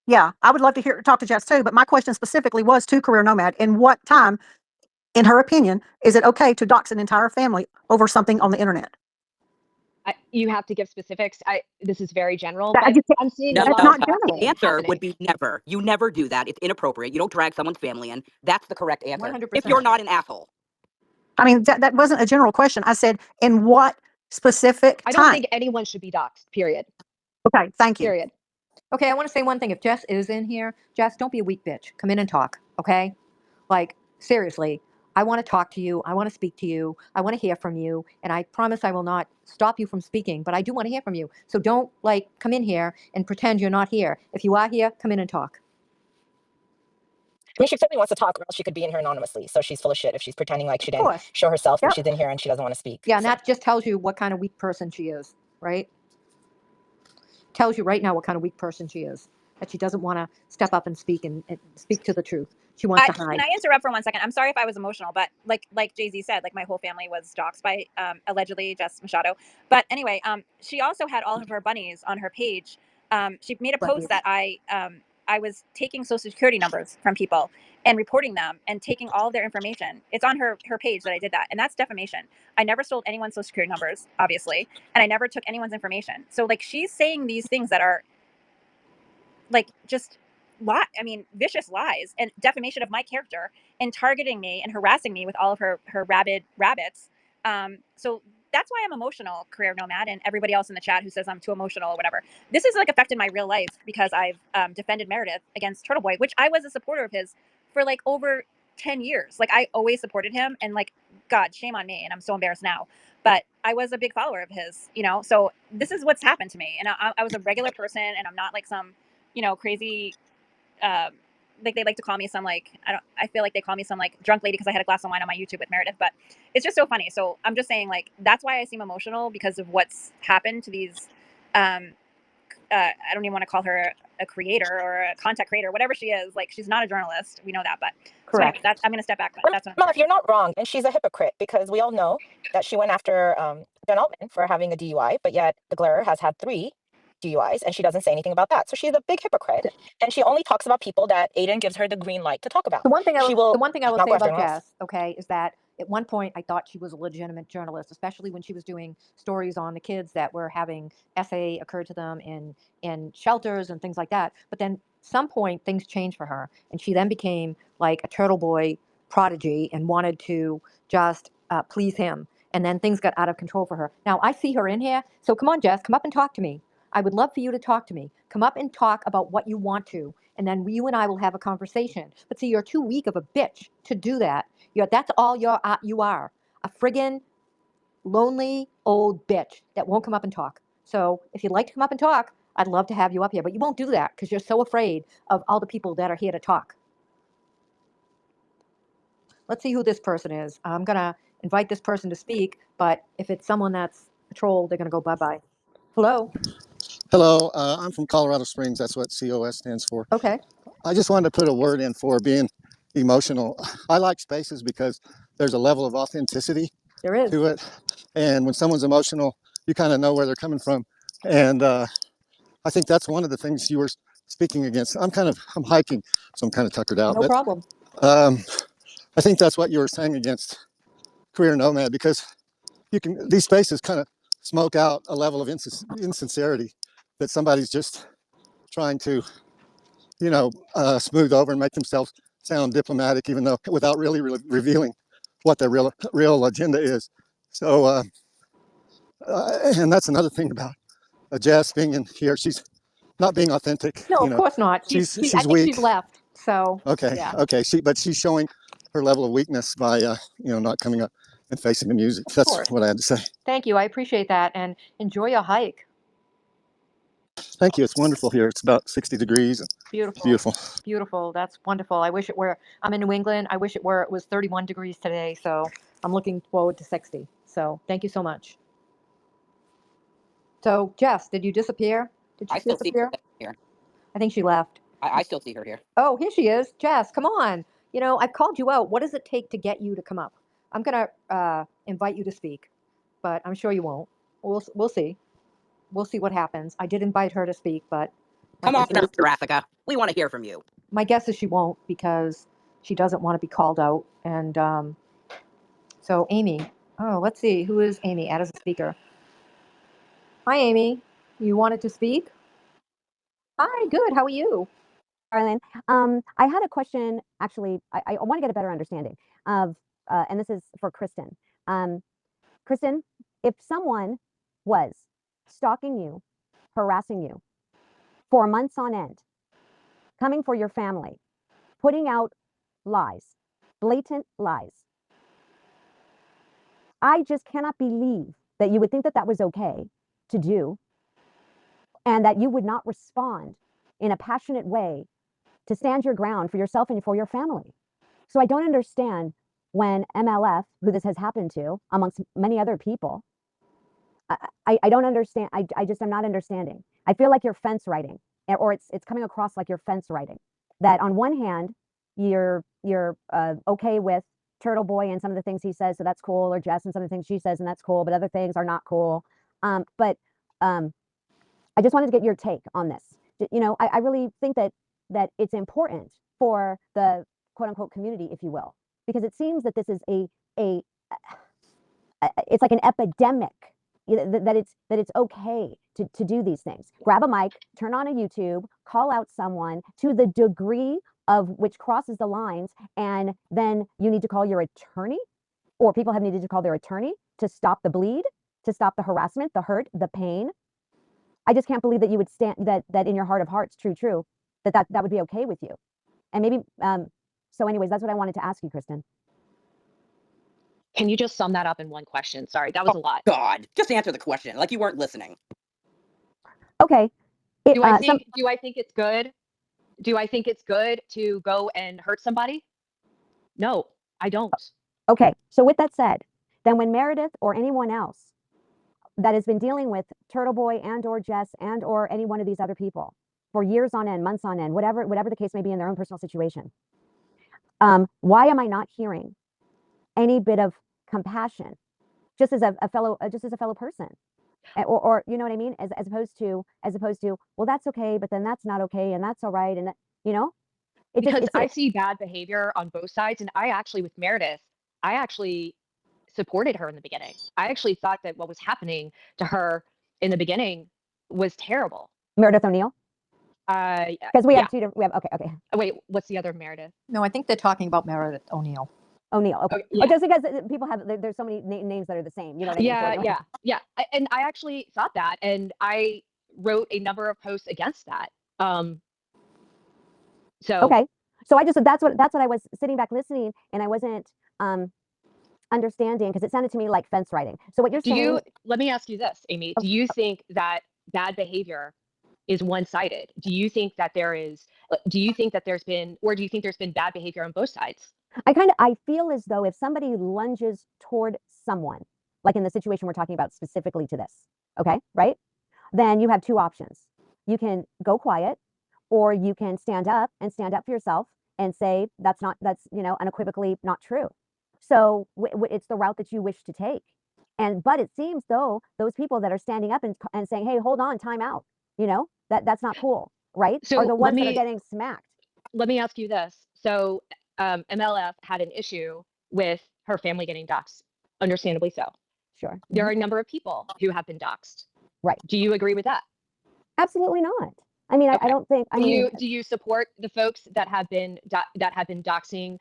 F: Yeah, I would love to talk to Jess too. But my question specifically was to Career Nomad. In what time, in her opinion, is it okay to dox an entire family over something on the internet?
B: You have to give specifics. This is very general,
F: That- I
B: but
F: just-
B: I'm seeing
G: No,
B: a lot
F: not
B: of
F: general.
G: The answer
B: happening.
G: would be never. You never do that. It's inappropriate. You don't drag someone's family in. That's the correct answer.
A: 100%.
G: If you're not an asshole.
F: I mean, that wasn't a general question. I said, in what specific
B: I don't
F: time?
B: think anyone should be doxxed, period.
F: Okay, thank you.
B: Period.
A: Okay, I want to say one thing. If Jess is in here, Jess, don't be a weak bitch. Come in and talk, okay? Like, seriously, I want to talk to you. I want to speak to you. I want to hear from you. And I promise I will not stop you from speaking, but I do want to hear from you. So don't, come in here and pretend you're not here. If you are here, come in and talk.
C: I mean, she certainly wants to talk, or else she could be in here anonymously. So she's full of shit if she's pretending like she
A: Of
C: didn't
A: course.
C: show herself when
A: Yep.
C: she's in here and she doesn't want to speak.
A: Yeah, and
C: So-
A: that just tells you what kind of weak person she is, right? Tells you right now what kind of weak person she is. That she doesn't want to step up and speak and speak to the truth. She wants to hide.
E: Can I interrupt for 1 second? I'm sorry if I was emotional, but like Jay-Z said, my whole family was doxxed by allegedly Jess Machado. But anyway, she also had all of her bunnies on her page. She made a post that I was taking social security numbers from people and reporting them and taking all of their information. It's on her page that I did that, and that's defamation. I never stole anyone's social security numbers, obviously, and I never took anyone's information. So she's saying these things that are just vicious lies and defamation of my character, and targeting me and harassing me with all of her rabid rabbits. So that's why I'm emotional, Career Nomad, and everybody else in the chat who says I'm too emotional or whatever. This has affected my real life because I've defended Meredith against Turtle Boy, which I was a supporter of his for over 10 years. I always supported him, and God, shame on me, and I'm so embarrassed now. But I was a big follower of his, so this is what's happened to me. And I was a regular person, and I'm not some crazy, they like to call me some I feel like they call me some drunk lady because I had a glass of wine on my YouTube with Meredith, but it's just so funny. So I'm just saying that's why I seem emotional, because of what's happened to these I don't even want to call her a creator or a content creator, whatever she is. Like, she's not a journalist. We know that, but so anyway,
A: Correct.
E: I'm going to step back. But that's what
C: Mom, you're not wrong, and she's a hypocrite because we all know that she went after Jen Altman for having a DUI, but yet the Glare has had 3 DUIs, and she doesn't say anything about that. So she's a big hypocrite, and she only talks about people that Aiden gives her the green light to talk about.
A: The one thing
C: She will
A: the one thing I will
C: not
A: say
C: go after
A: about
C: anyone else.
A: Jess, okay, is that at one point I thought she was a legitimate journalist, especially when she was doing stories on the kids that were having SA occur to them in shelters and things like that. But then some point things changed for her, and she then became like a Turtle Boy prodigy and wanted to just please him. And then things got out of control for her. Now I see her in here, so come on, Jess, come up and talk to me. I would love for you to talk to me. Come up and talk about what you want to, and then you and I will have a conversation. But see, you're too weak of a bitch to do that. That's all you are, a friggin' lonely old bitch that won't come up and talk. So if you'd like to come up and talk, I'd love to have you up here, but you won't do that because you're so afraid of all the people that are here to talk. Let's see who this person is. I'm gonna invite this person to speak, but if it's someone that's a troll, they're gonna go bye-bye. Hello?
I: Hello, I'm from Colorado Springs. That's what COS stands for.
A: Okay,
I: I just wanted to put a word in for being emotional. I like spaces because there's a level of authenticity
A: there is.
I: to it. And when someone's emotional, you kind of know where they're coming from. And I think that's one of the things you were speaking against. I'm hiking, so I'm kind of tuckered out.
A: No
I: But
A: problem.
I: I think that's what you were saying against Career Nomad, because these spaces kind of smoke out a level of insincerity that somebody's just trying to smooth over and make themselves sound diplomatic, even though without really revealing what their real agenda is. So, and that's another thing about Jess being in here. She's not being authentic.
A: No, of course not. I
I: She's
A: think
I: weak.
A: she's left. So
I: Okay,
A: yeah.
I: okay. But she's showing her level of weakness by not coming up and facing the music.
A: Of
I: That's
A: course.
I: what I had to say.
A: Thank you. I appreciate that, and enjoy your hike.
I: Thank you. It's wonderful here. It's about 60 degrees.
A: Beautiful.
I: Beautiful.
A: Beautiful. That's wonderful. I wish it were. I'm in New England. I wish it was 31 degrees today. So I'm looking forward to 60. So thank you so much. So Jess, did you disappear? Did she
G: I still see
A: disappear?
G: her here.
A: I think she left.
G: I still see her here.
A: Oh, here she is. Jess, come on. I've called you out. What does it take to get you to come up? I'm gonna invite you to speak, but I'm sure you won't. We'll see. We'll see what happens. I did invite her to speak, but my
G: Come on
A: guess
G: up,
A: is,
G: Jurassica. We want to hear from you.
A: my guess is she won't because she doesn't want to be called out. And so Amy, oh, let's see, who is Amy? Add as a speaker. Hi, Amy. You wanted to speak? Hi, good. How are you?
J: Arlen, I had a question. Actually, I want to get a better understanding of, and this is for Kristen. Kristen, if someone was stalking you, harassing you for months on end, coming for your family, putting out lies, blatant lies, I just cannot believe that you would think that that was okay to do, and that you would not respond in a passionate way to stand your ground for yourself and for your family. So I don't understand when MLF, who this has happened to, amongst many other people, I don't understand. I just am not understanding. I feel like you're fence writing, or it's coming across like you're fence writing. That on one hand, you're okay with Turtle Boy and some of the things he says, so that's cool, or Jess and some of the things she says, and that's cool, but other things are not cool. But I just wanted to get your take on this. I really think that it's important for the quote unquote community, if you will, because it seems that this is it's like an epidemic, that it's okay to do these things. Grab a mic, turn on a YouTube, call out someone to the degree of which crosses the lines, and then you need to call your attorney, or people have needed to call their attorney to stop the bleed, to stop the harassment, the hurt, the pain. I just can't believe that you would stand that in your heart of hearts, true, that would be okay with you. And maybe, so anyways, that's what I wanted to ask you, Kristen.
B: Can you just sum that up in one question? Sorry, that was a lot.
G: God, just answer the question like you weren't listening.
J: Okay.
B: Do I think it's good? Do I think it's good to go and hurt somebody? No, I don't.
J: Okay. So with that said, then when Meredith or anyone else that has been dealing with Turtle Boy and or Jess and or any one of these other people for years on end, months on end, whatever the case may be in their own personal situation. Why am I not hearing any bit of compassion, just as a fellow person, or you know what I mean, as opposed to well, that's okay, but then that's not okay, and that's all right, and that, you know,
B: Because I see bad behavior on both sides, and I actually, with Meredith, I actually supported her in the beginning. I actually thought that what was happening to her in the beginning was terrible.
J: Meredith O'Neill, because we
B: yeah.
J: have two different. We have okay.
B: Wait, what's the other Meredith?
A: No, I think they're talking about Meredith O'Neill.
J: O'Neill. Okay.
B: Oh, yeah.
J: Just because people have, there's so many names that are the same. You know what I mean?
B: Yeah. And I actually thought that, and I wrote a number of posts against that. So
J: okay. So that's what I was sitting back listening, and I wasn't understanding, because it sounded to me like fence riding. So what you're saying?
B: Let me ask you this, Amy. Do you think that bad behavior is one-sided? Do you think that there's been bad behavior on both sides?
J: I feel as though if somebody lunges toward someone, like in the situation we're talking about specifically to this, okay, right? Then you have two options. You can go quiet, or you can stand up for yourself and say that's unequivocally not true. So it's the route that you wish to take. But it seems though those people that are standing up and saying, hey, hold on, time out, that's not cool, right?
B: So
J: are the ones that are getting smacked.
B: Let me ask you this. So MLF had an issue with her family getting doxxed, understandably so.
J: Sure.
B: There are a number of people who have been doxxed.
J: Right.
B: Do you agree with that?
J: Absolutely not. I mean, okay. I don't think.
B: Do you support the folks that have been doxing,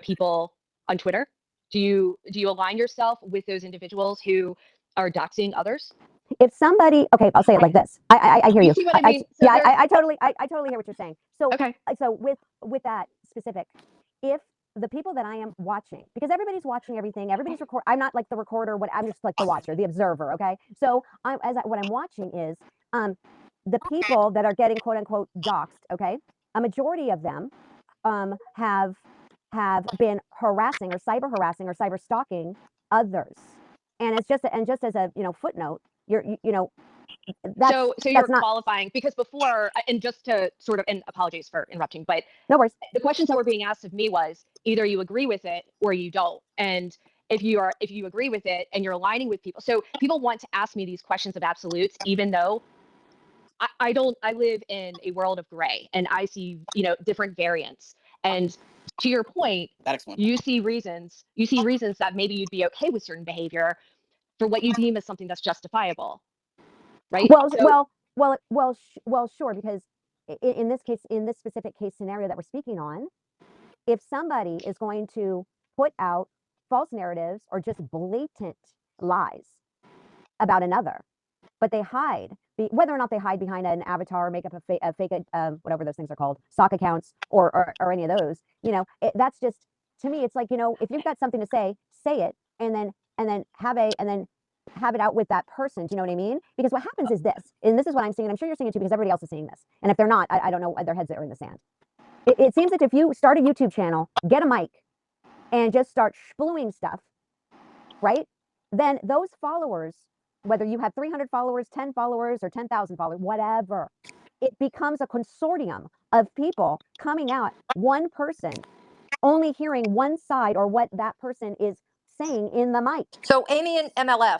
B: people on Twitter? Do you align yourself with those individuals who are doxing others?
J: If somebody, okay, I'll say it like this. I hear you.
B: See what I mean?
J: I totally hear what you're saying. So,
B: okay.
J: So with that specific, if the people that I am watching, because everybody's watching everything, everybody's I'm not like the recorder. I'm just like the watcher, the observer. Okay. So what I'm watching is, the people that are getting quote unquote doxxed. Okay. A majority of them, have been harassing or cyber stalking others. And it's just as a footnote,
B: so you're qualifying, because before, and just to sort of, and apologies for interrupting, but
J: no worries.
B: The questions that were being asked of me was either you agree with it or you don't. And if you agree with it and you're aligning with people, so people want to ask me these questions of absolutes, even though I don't. I live in a world of gray, and I see different variants. And to your point, you see reasons that maybe you'd be okay with certain behavior for what you deem as something that's justifiable, right? Well,
J: sure, because in this case, in this specific case scenario that we're speaking on, if somebody is going to put out false narratives or just blatant lies about another, but they hide, whether or not they hide behind an avatar or make up a fake whatever those things are called, stock accounts or any of those, that's just, to me, it's like, if you've got something to say it, and then have it out with that person. Do you know what I mean? Because what happens is this, and this is what I'm seeing, and I'm sure you're seeing it too, because everybody else is seeing this. And if they're not, I don't know, their heads are in the sand. It seems that if you start a YouTube channel, get a mic, and just start splewing stuff, right? Then those followers, whether you have 300 followers, 10 followers, or 10,000 followers, whatever, it becomes a consortium of people coming out, one person only hearing one side or what that person is saying in the mic.
A: So Amy and MLF,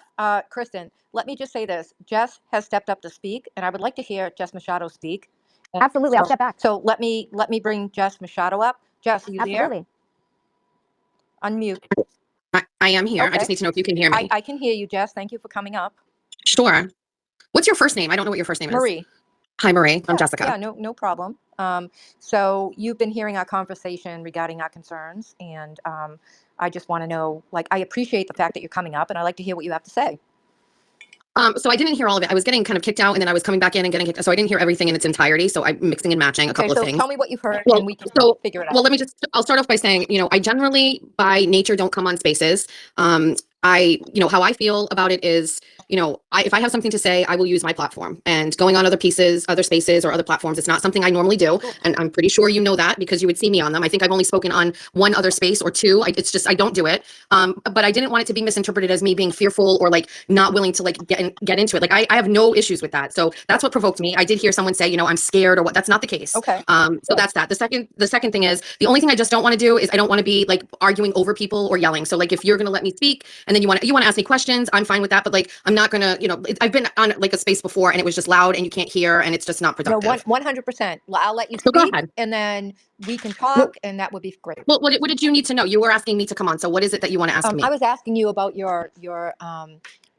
A: Kristen, let me just say this. Jess has stepped up to speak, and I would like to hear Jess Machado speak. And
J: absolutely, I'll step back.
A: So let me bring Jess Machado up. Jess, are you
J: absolutely
A: there? Unmute.
K: I am here.
A: Okay.
K: I just need to know if you can hear me.
A: I can hear you, Jess. Thank you for coming up.
K: Sure. What's your first name? I don't know what your first name is.
A: Marie.
K: Hi, Marie. I'm Jessica.
A: Yeah, no problem. So you've been hearing our conversation regarding our concerns, and I just want to know, I appreciate the fact that you're coming up, and I'd like to hear what you have to say.
K: So I didn't hear all of it. I was getting kind of kicked out, and then I was coming back in and getting kicked. So I didn't hear everything in its entirety. So I'm mixing and matching a couple of things.
A: So tell me what you've heard, and we can figure it out.
K: Well, I'll start off by saying, I generally by nature don't come on spaces. How I feel about it is, you know, if I have something to say, I will use my platform. And going on other spaces or other platforms, it's not something I normally do. And I'm pretty sure you know that because you would see me on them. I think I've only spoken on one other space or two. It's just, I don't do it. But I didn't want it to be misinterpreted as me being fearful or like not willing to like get into it. Like I have no issues with that. So that's what provoked me. I did hear someone say, you know, I'm scared or what. That's not the case.
A: Okay.
K: So that's that. The second thing is, the only thing I just don't want to do is I don't want to be like arguing over people or yelling. So like if you're going to let me speak and then you want to ask me questions, I'm fine with that. But like, I'm not going to, you know, I've been on like a space before and it was just loud and you can't hear and it's just not
A: No,
K: productive.
A: 100%. I'll let you
K: So go
A: speak
K: ahead.
A: and then we can
K: Well,
A: talk and that would be great.
K: well, what did you need to know? You were asking me to come on. So what is it that you want to ask me?
A: I was asking you about your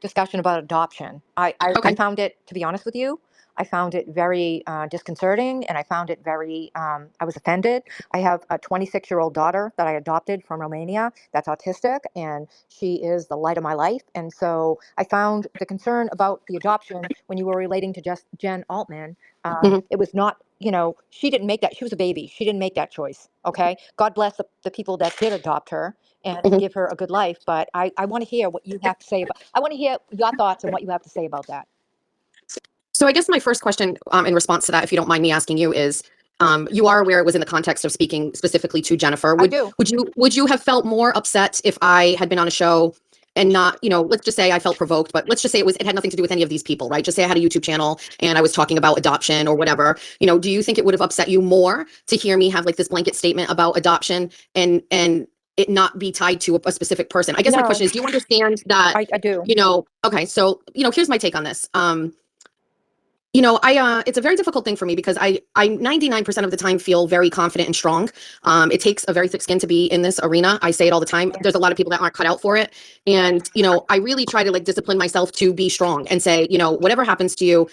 A: discussion about adoption. I
K: Okay.
A: found it, to be honest with you, I found it very disconcerting, and I found it very, I was offended. I have a 26-year-old daughter that I adopted from Romania that's autistic, and she is the light of my life. And so I found the concern about the adoption when you were relating to just Jen Altman.
K: Mhm.
A: It was not, you know, she didn't make that. She was a baby. She didn't make that choice. Okay. God bless the people that did adopt her and
K: Mhm.
A: give her a good life. But I want to hear what you have to say about, I want to hear your thoughts and what you have to say about that.
K: So I guess my first question in response to that, if you don't mind me asking you, is you are aware it was in the context of speaking specifically to Jennifer.
A: I do.
K: Would you have felt more upset if I had been on a show and not, you know, let's just say I felt provoked, but let's just say it had nothing to do with any of these people, right? Just say I had a YouTube channel and I was talking about adoption or whatever. You know, do you think it would have upset you more to hear me have like this blanket statement about adoption and it not be tied to a specific person? I guess my
A: No,
K: question is, do you understand that,
A: I do.
K: you know, okay, so, you know, here's my take on this. You know, it's a very difficult thing for me because I 99% of the time feel very confident and strong. It takes a very thick skin to be in this arena. I say it all the time. There's a lot of people that aren't cut out for it. And, you know, I really try to like discipline myself to be strong and say, you know, whatever happens to you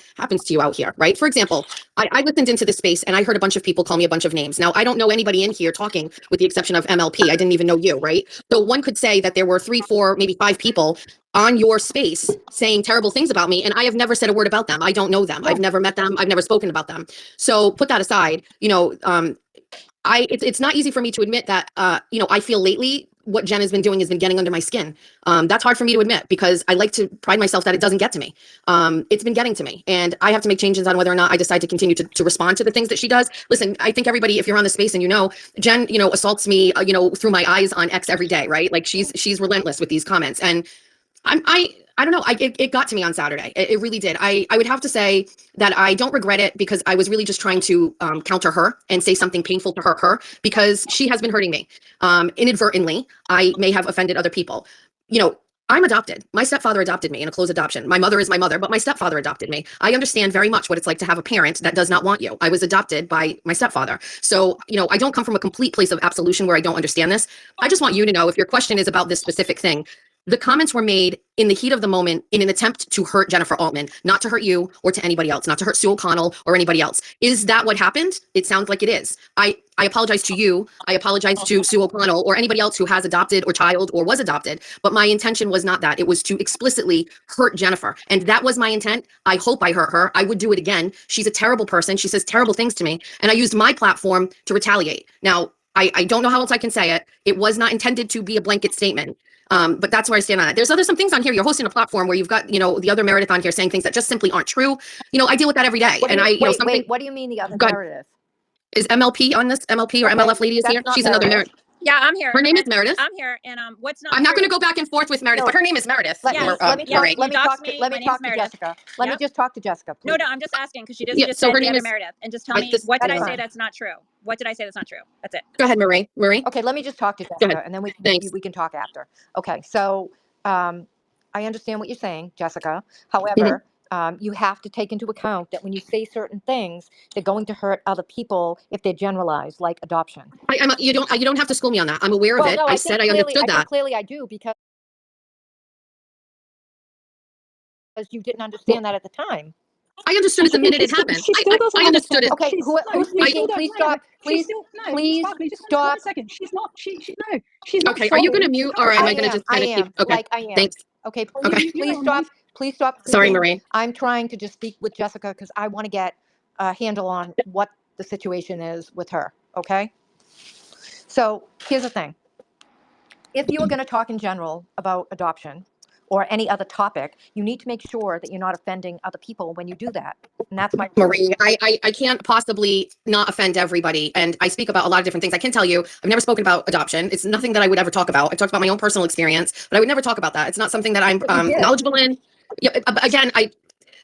K: out here, right? For example, I listened into this space and I heard a bunch of people call me a bunch of names. Now, I don't know anybody in here talking with the exception of MLP. I didn't even know you, right? So one could say that there were 3, 4, maybe 5 people on your space saying terrible things about me, and I have never said a word about them. I don't know them. I've never met them. I've never spoken about them. So put that aside, you know, it's not easy for me to admit that, you know, I feel lately what Jen has been doing has been getting under my skin. That's hard for me to admit because I like to pride myself that it doesn't get to me. It's been getting to me, and I have to make changes on whether or not I decide to continue to respond to the things that she does. Listen, I think everybody, if you're on the space and you know, Jen, you know, assaults me, you know, through my eyes on X every day, right? Like she's relentless with these comments, and I don't know. It got to me on Saturday. It really did. I would have to say that I don't regret it because I was really just trying to counter her and say something painful to her because she has been hurting me. Inadvertently, I may have offended other people. You know, I'm adopted. My stepfather adopted me in a closed adoption. My mother is my mother, but my stepfather adopted me. I understand very much what it's like to have a parent that does not want you. I was adopted by my stepfather. So, you know, I don't come from a complete place of absolution where I don't understand this. I just want you to know, if your question is about this specific thing, the comments were made in the heat of the moment in an attempt to hurt Jennifer Altman, not to hurt you or to anybody else, not to hurt Sue O'Connell or anybody else. Is that what happened? It sounds like it is. I apologize to you. I apologize to Sue O'Connell or anybody else who has adopted or child or was adopted. But my intention was not that. It was to explicitly hurt Jennifer. And that was my intent. I hope I hurt her. I would do it again. She's a terrible person. She says terrible things to me. And I used my platform to retaliate. Now, I don't know how else I can say it. It was not intended to be a blanket statement. But that's where I stand on it. There's some things on here. You're hosting a platform where you've got, you know, the other Meredith on here saying things that just simply aren't true. You know, I deal with that every day.
A: What do
K: And
A: you,
K: I, you know,
A: wait,
K: something.
A: wait, what do you mean the other
K: Go ahead.
A: Meredith?
K: Is MLP on this? MLP or
A: Okay,
K: MLF lady is
A: that's
K: here?
A: not
K: She's another
A: Meredith.
K: Meredith.
E: Yeah, I'm here.
K: Her name is
E: and
K: Meredith.
E: I'm here, and what's not
K: I'm not
E: true?
K: going to go back and forth with Meredith,
A: No,
K: but her name is Meredith.
A: let
E: Yes,
A: me
K: Or,
A: let me
E: yes,
A: talk,
E: you
A: let me
E: doxed
A: talk to
E: me.
A: let
E: My
A: me
E: name's
A: talk to
E: Meredith.
A: Jessica. Let me
E: Yep.
A: just talk to Jessica,
E: No,
A: please.
E: I'm just asking because you
K: Yeah,
E: just
K: so
E: said
K: her
E: the
K: name
E: other
K: is.
E: Meredith, and just tell
K: I,
E: me
K: this,
E: what did
A: That's
E: I say
A: fine.
E: that's not true? What did I say that's not true? That's it.
K: go ahead, Marie. Marie,
A: Okay, let me just talk to
K: go ahead.
A: Jessica, and then
K: Thanks.
A: we can talk after. Okay, so I understand what you're saying, Jessica.
K: Mhm.
A: However, you have to take into account that when you say certain things, they're going to hurt other people if they're generalized, like adoption.
K: You don't have to school me on that. I'm aware of
A: Well,
K: it.
A: no,
K: I
A: I
K: said
A: think
K: I
A: clearly,
K: understood that.
A: I do because you didn't
K: Well,
A: understand that at the time.
K: I understood it the minute it happened.
H: She still doesn't
K: I understood
H: understand.
K: it.
A: Okay,
H: She's
A: who's
H: no, you
A: speaking?
H: still don't.
A: Please
H: No,
A: stop.
H: she's
A: Please,
H: still no.
A: please
H: Sparkly, just
A: stop.
H: one second. She's not. She no. She's not
K: Okay, are you going to
H: trolling.
K: mute or am I
A: I
K: going to
A: am.
K: just kind of keep? Okay,
A: Like I am.
K: thanks.
A: Okay,
H: You,
K: Okay,
A: please,
H: you know
A: please
H: what I
A: stop.
H: mean?
A: Please stop
K: sorry,
A: speaking.
K: Marie.
A: I'm trying to just speak with Jessica because I want to get a handle on what the situation is with her. Okay. So here's the thing. If you were going to talk in general about adoption, or any other topic, you need to make sure that you're not offending other people when you do that. And that's my
K: Marie, I can't possibly not offend everybody. And I speak about a lot of different things. I can tell you, I've never spoken about adoption. It's nothing that I would ever talk about. I talked about my own personal experience, but I would never talk about that. It's not something that I'm
A: But you did.
K: knowledgeable in. Yeah, again,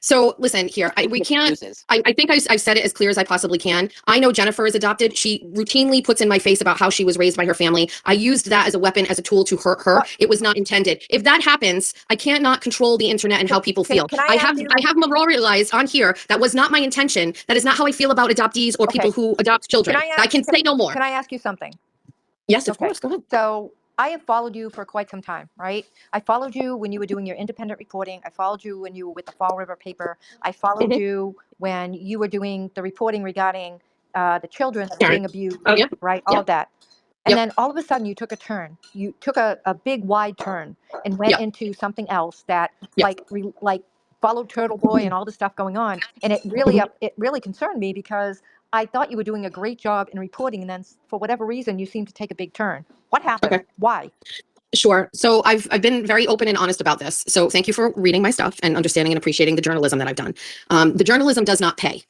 K: so listen here, we can't,
G: Excuses.
K: I think I've said it as clear as I possibly can. I know Jennifer is adopted. She routinely puts in my face about how she was raised by her family. I used that as a weapon, as a tool to hurt her. It was not intended. If that happens, I can't not control the internet and how people feel.
A: can I
K: I
A: ask
K: have
A: you-
K: I have memorialized on here that was not my intention. That is not how I feel about adoptees or people who adopt children. I can say no more.
A: Can I ask you something?
K: Yes, of
A: Okay.
K: course. Go ahead.
A: So I have followed you for quite some time, right? I followed you when you were doing your independent reporting. I followed you when you were with the Fall River paper. I followed
K: Mhm.
A: you when you were doing the reporting regarding the children that were
K: Karen.
A: being abused,
K: Oh, yeah.
A: right? All
K: Yeah.
A: of that. And
K: Yep.
A: then all of a sudden you took a turn. You took a big wide turn and went
K: Yep.
A: into something else that
K: Yep.
A: like followed Turtle Boy and all this stuff going on. And it really concerned me because I thought you were doing a great job in reporting, and then for whatever reason you seemed to take a big turn. What happened?
K: Okay.
A: Why?
K: Sure. So I've been very open and honest about this. So thank you for reading my stuff and understanding and appreciating the journalism that I've done. The journalism does not pay.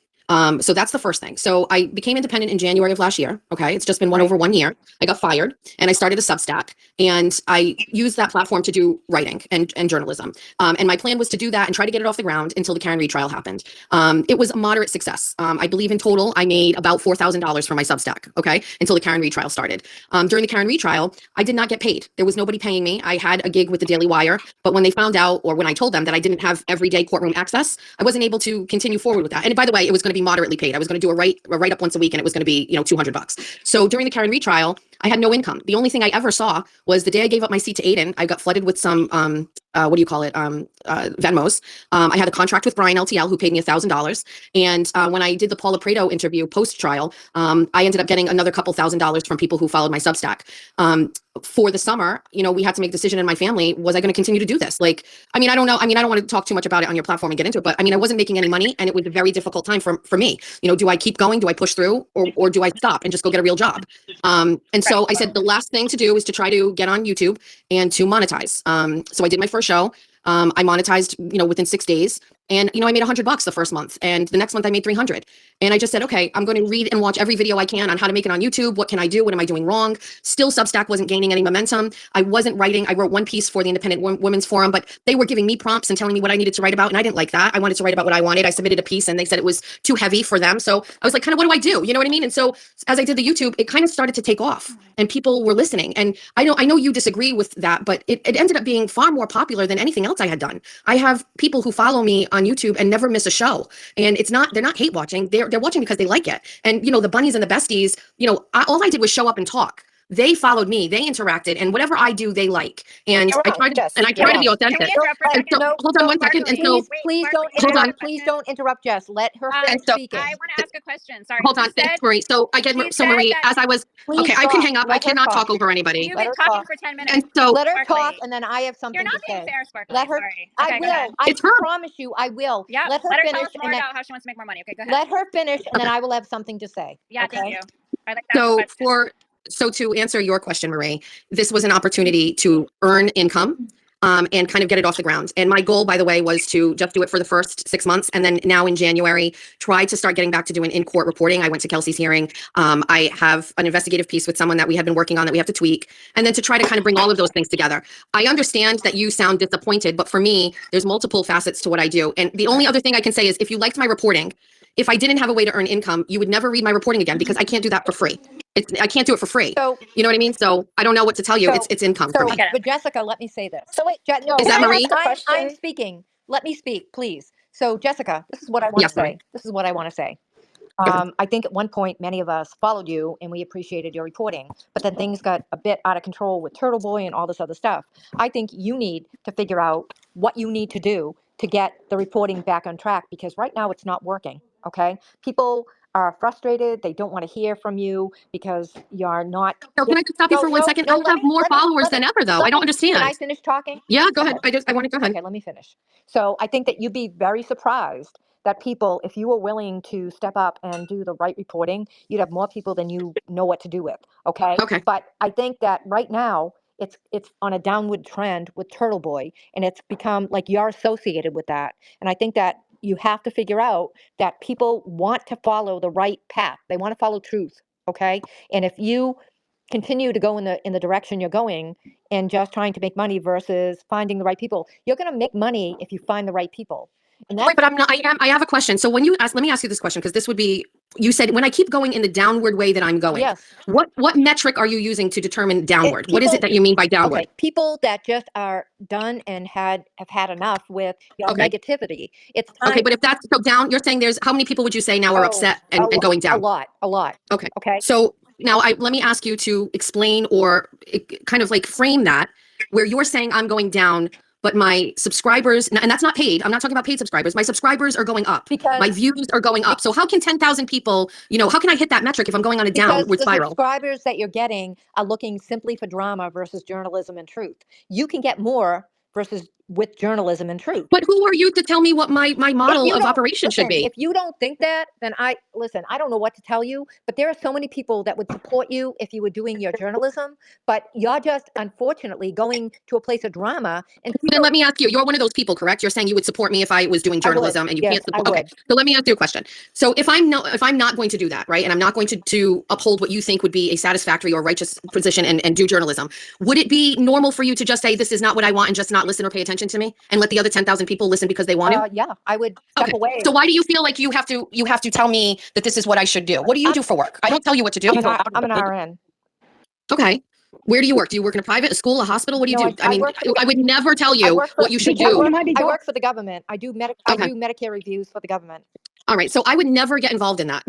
K: So that's the first thing. So I became independent in January of last year. Okay. It's just been over 1 year. I got fired and I started a Substack, and I used that platform to do writing and journalism. And my plan was to do that and try to get it off the ground until the Karen Reed trial happened. It was a moderate success. I believe in total, I made about $4,000 for my Substack. Okay. Until the Karen Reed trial started. During the Karen Reed trial, I did not get paid. There was nobody paying me. I had a gig with the Daily Wire, but when they found out, or when I told them that I didn't have everyday courtroom access, I wasn't able to continue forward with that. And by the way, it was going to be moderately paid. I was going to do a write up once a week, and it was going to be, $200. So during the Karen Reed trial, I had no income. The only thing I ever saw was the day I gave up my seat to Aiden, I got flooded with some, Venmos. I had a contract with Brian LTL, who paid me $1,000. And when I did the Paula Prado interview post-trial, I ended up getting another couple $1,000s from people who followed my Substack. For the summer, we had to make a decision in my family. Was I going to continue to do this? I don't know. I don't want to talk too much about it on your platform and get into it, but I wasn't making any money, and it was a very difficult time for me. Do I keep going? Do I push through, or do I stop and just go get a real job? And so I said the last thing to do is to try to get on YouTube and to monetize. So I did my first show. I monetized, within 6 days. And, I made $100 the first month, and the next month I made 300. And I just said, okay, I'm going to read and watch every video I can on how to make it on YouTube. What can I do? What am I doing wrong? Still, Substack wasn't gaining any momentum. I wasn't writing. I wrote one piece for the Independent Women's Forum, but they were giving me prompts and telling me what I needed to write about. And I didn't like that. I wanted to write about what I wanted. I submitted a piece and they said it was too heavy for them. So I was like, kind of, what do I do? You know what I mean? And so as I did the YouTube, it kind of started to take off and people were listening. And I know you disagree with that, but it ended up being far more popular than anything else I had done. I have people who follow me on YouTube and never miss a show. And they're not hate watching. They're watching because they like it. And, the bunnies and the besties, all I did was show up and talk. They followed me, they interacted, and whatever I do, they like. And I try to be authentic.
E: Can we interrupt for a
K: And
E: second?
K: so, hold on one second. And so,
A: Please don't
K: Hold on.
A: interrupt. Please don't interrupt Jess. Let her finish
K: And so-
A: speaking.
E: I want to ask a question. Sorry.
K: hold
E: You
K: on,
E: said-
K: thanks, Marie. So I get,
E: you
K: so
E: said
K: Marie,
E: that-
K: as I was,
A: Please
K: okay, I
A: stop.
K: can hang up. I
A: Let her
K: cannot
A: talk.
K: talk over anybody.
E: You've
A: Let
E: been
A: her
E: talking
A: talk.
E: for 10 minutes.
K: And so,
A: Let her
E: Sparkly.
A: talk, and then I have something
E: You're not
A: to
E: being
A: say.
E: fair, Sparkly.
A: Let her.
E: Sorry.
A: I
E: Okay, go
A: will.
E: ahead.
A: I
K: It's her.
A: promise you, I will.
E: Yeah.
A: Let her
E: tell
A: finish,
E: us more
A: and then
E: about how she wants to make more money. Okay, go ahead.
A: let her finish, and then
K: Okay.
A: I will have something to say.
E: Yeah,
A: okay?
E: thank you. I like that.
K: so to answer your question, Marie, this was an opportunity to earn income. And kind of get it off the ground. And my goal, by the way, was to just do it for the first 6 months. And then now in January, try to start getting back to doing in-court reporting. I went to Kelsey's hearing. I have an investigative piece with someone that we had been working on that we have to tweak. And then to try to kind of bring all of those things together. I understand that you sound disappointed, but for me, there's multiple facets to what I do. And the only other thing I can say is if you liked my reporting, if I didn't have a way to earn income, you would never read my reporting again because I can't do that for free. I can't do it for free.
A: So,
K: You know what I mean? So I don't know what to tell you.
A: So-
K: It's income for
A: so,
K: me.
E: I get it.
A: but Jessica, let me say this.
L: So wait,
A: No,
K: Is that
A: I'm-
K: Marie?
A: I'm speaking. Let me speak, please. So, Jessica, this is what I want to
K: Yes, Marie.
A: say. This is what I want to say.
K: ahead.
A: I think at one point many of us followed you and we appreciated your reporting, but then things got a bit out of control with Turtle Boy and all this other stuff. I think you need to figure out what you need to do to get the reporting back on track, because right now it's not working. Okay, people are frustrated. They don't want to hear from you because you're not.
K: So can I just stop you for 1 second? I have more followers than ever, though. I don't
A: Can I
K: understand.
A: finish talking?
K: Yeah, go ahead. I want to go ahead.
A: Okay, let me finish. So I think that you'd be very surprised that people, if you were willing to step up and do the right reporting, you'd have more people than you know what to do with. Okay.
K: Okay.
A: But I think that right now it's on a downward trend with Turtle Boy, and it's become like you're associated with that. And I think that you have to figure out that people want to follow the right path. They want to follow truth, okay? And if you continue to go in the direction you're going and just trying to make money versus finding the right people, you're going to make money if you find the right people. And
K: Wait,
A: that's
K: but I'm not, I have a question. So when you ask, let me ask you this question, because this would be, you said, when I keep going in the downward way that I'm going,
A: yes.
K: what metric are you using to determine downward? What is
A: people-
K: it that you mean by downward?
A: Okay, people that just are done and have had enough with your
K: Okay.
A: negativity. It's time.
K: Okay, but if that's so down, you're saying how many people would you say now are
A: Oh,
K: upset and going
A: a
K: down?
A: lot.
K: Okay.
A: Okay.
K: So now let me ask you to explain or kind of like frame that where you're saying I'm going down, but my subscribers, and that's not paid. I'm not talking about paid subscribers. My subscribers are going up.
A: Because
K: My views are going up. So how can 10,000 people, how can I hit that metric if I'm going on a downward
A: the
K: spiral?
A: subscribers that you're getting are looking simply for drama versus journalism and truth. You can get more versus with journalism and truth.
K: But who are you to tell me what my model of operation should be?
A: If you don't think that, then I don't know what to tell you, but there are so many people that would support you if you were doing your journalism, but you're just unfortunately going to a place of drama. And
K: Then let me ask you, you're one of those people, correct? You're saying you would support me if I was doing journalism and you
A: Yes,
K: can't support.
A: I
K: Okay.
A: would.
K: So let me ask you a question. So if I'm not going to do that, right? And I'm not going to uphold what you think would be a satisfactory or righteous position and do journalism, would it be normal for you to just say, this is not what I want and just not listen or pay attention to me and let the other 10,000 people listen because they want to?
A: Yeah, I would step away.
K: So why do you feel like you have to tell me that this is what I should do? What do you do for work? I don't tell you what to do.
A: I'm an RN.
K: Okay. Where do you work? Do you work in a private, a school, a hospital? What do you
A: No,
K: do?
A: I work for the
K: I would never tell you what you should
H: Yeah,
K: do.
H: you might be
A: I
H: doc-
A: work for the government. I do Medicare reviews for the government.
K: All right. So I would never get involved in that.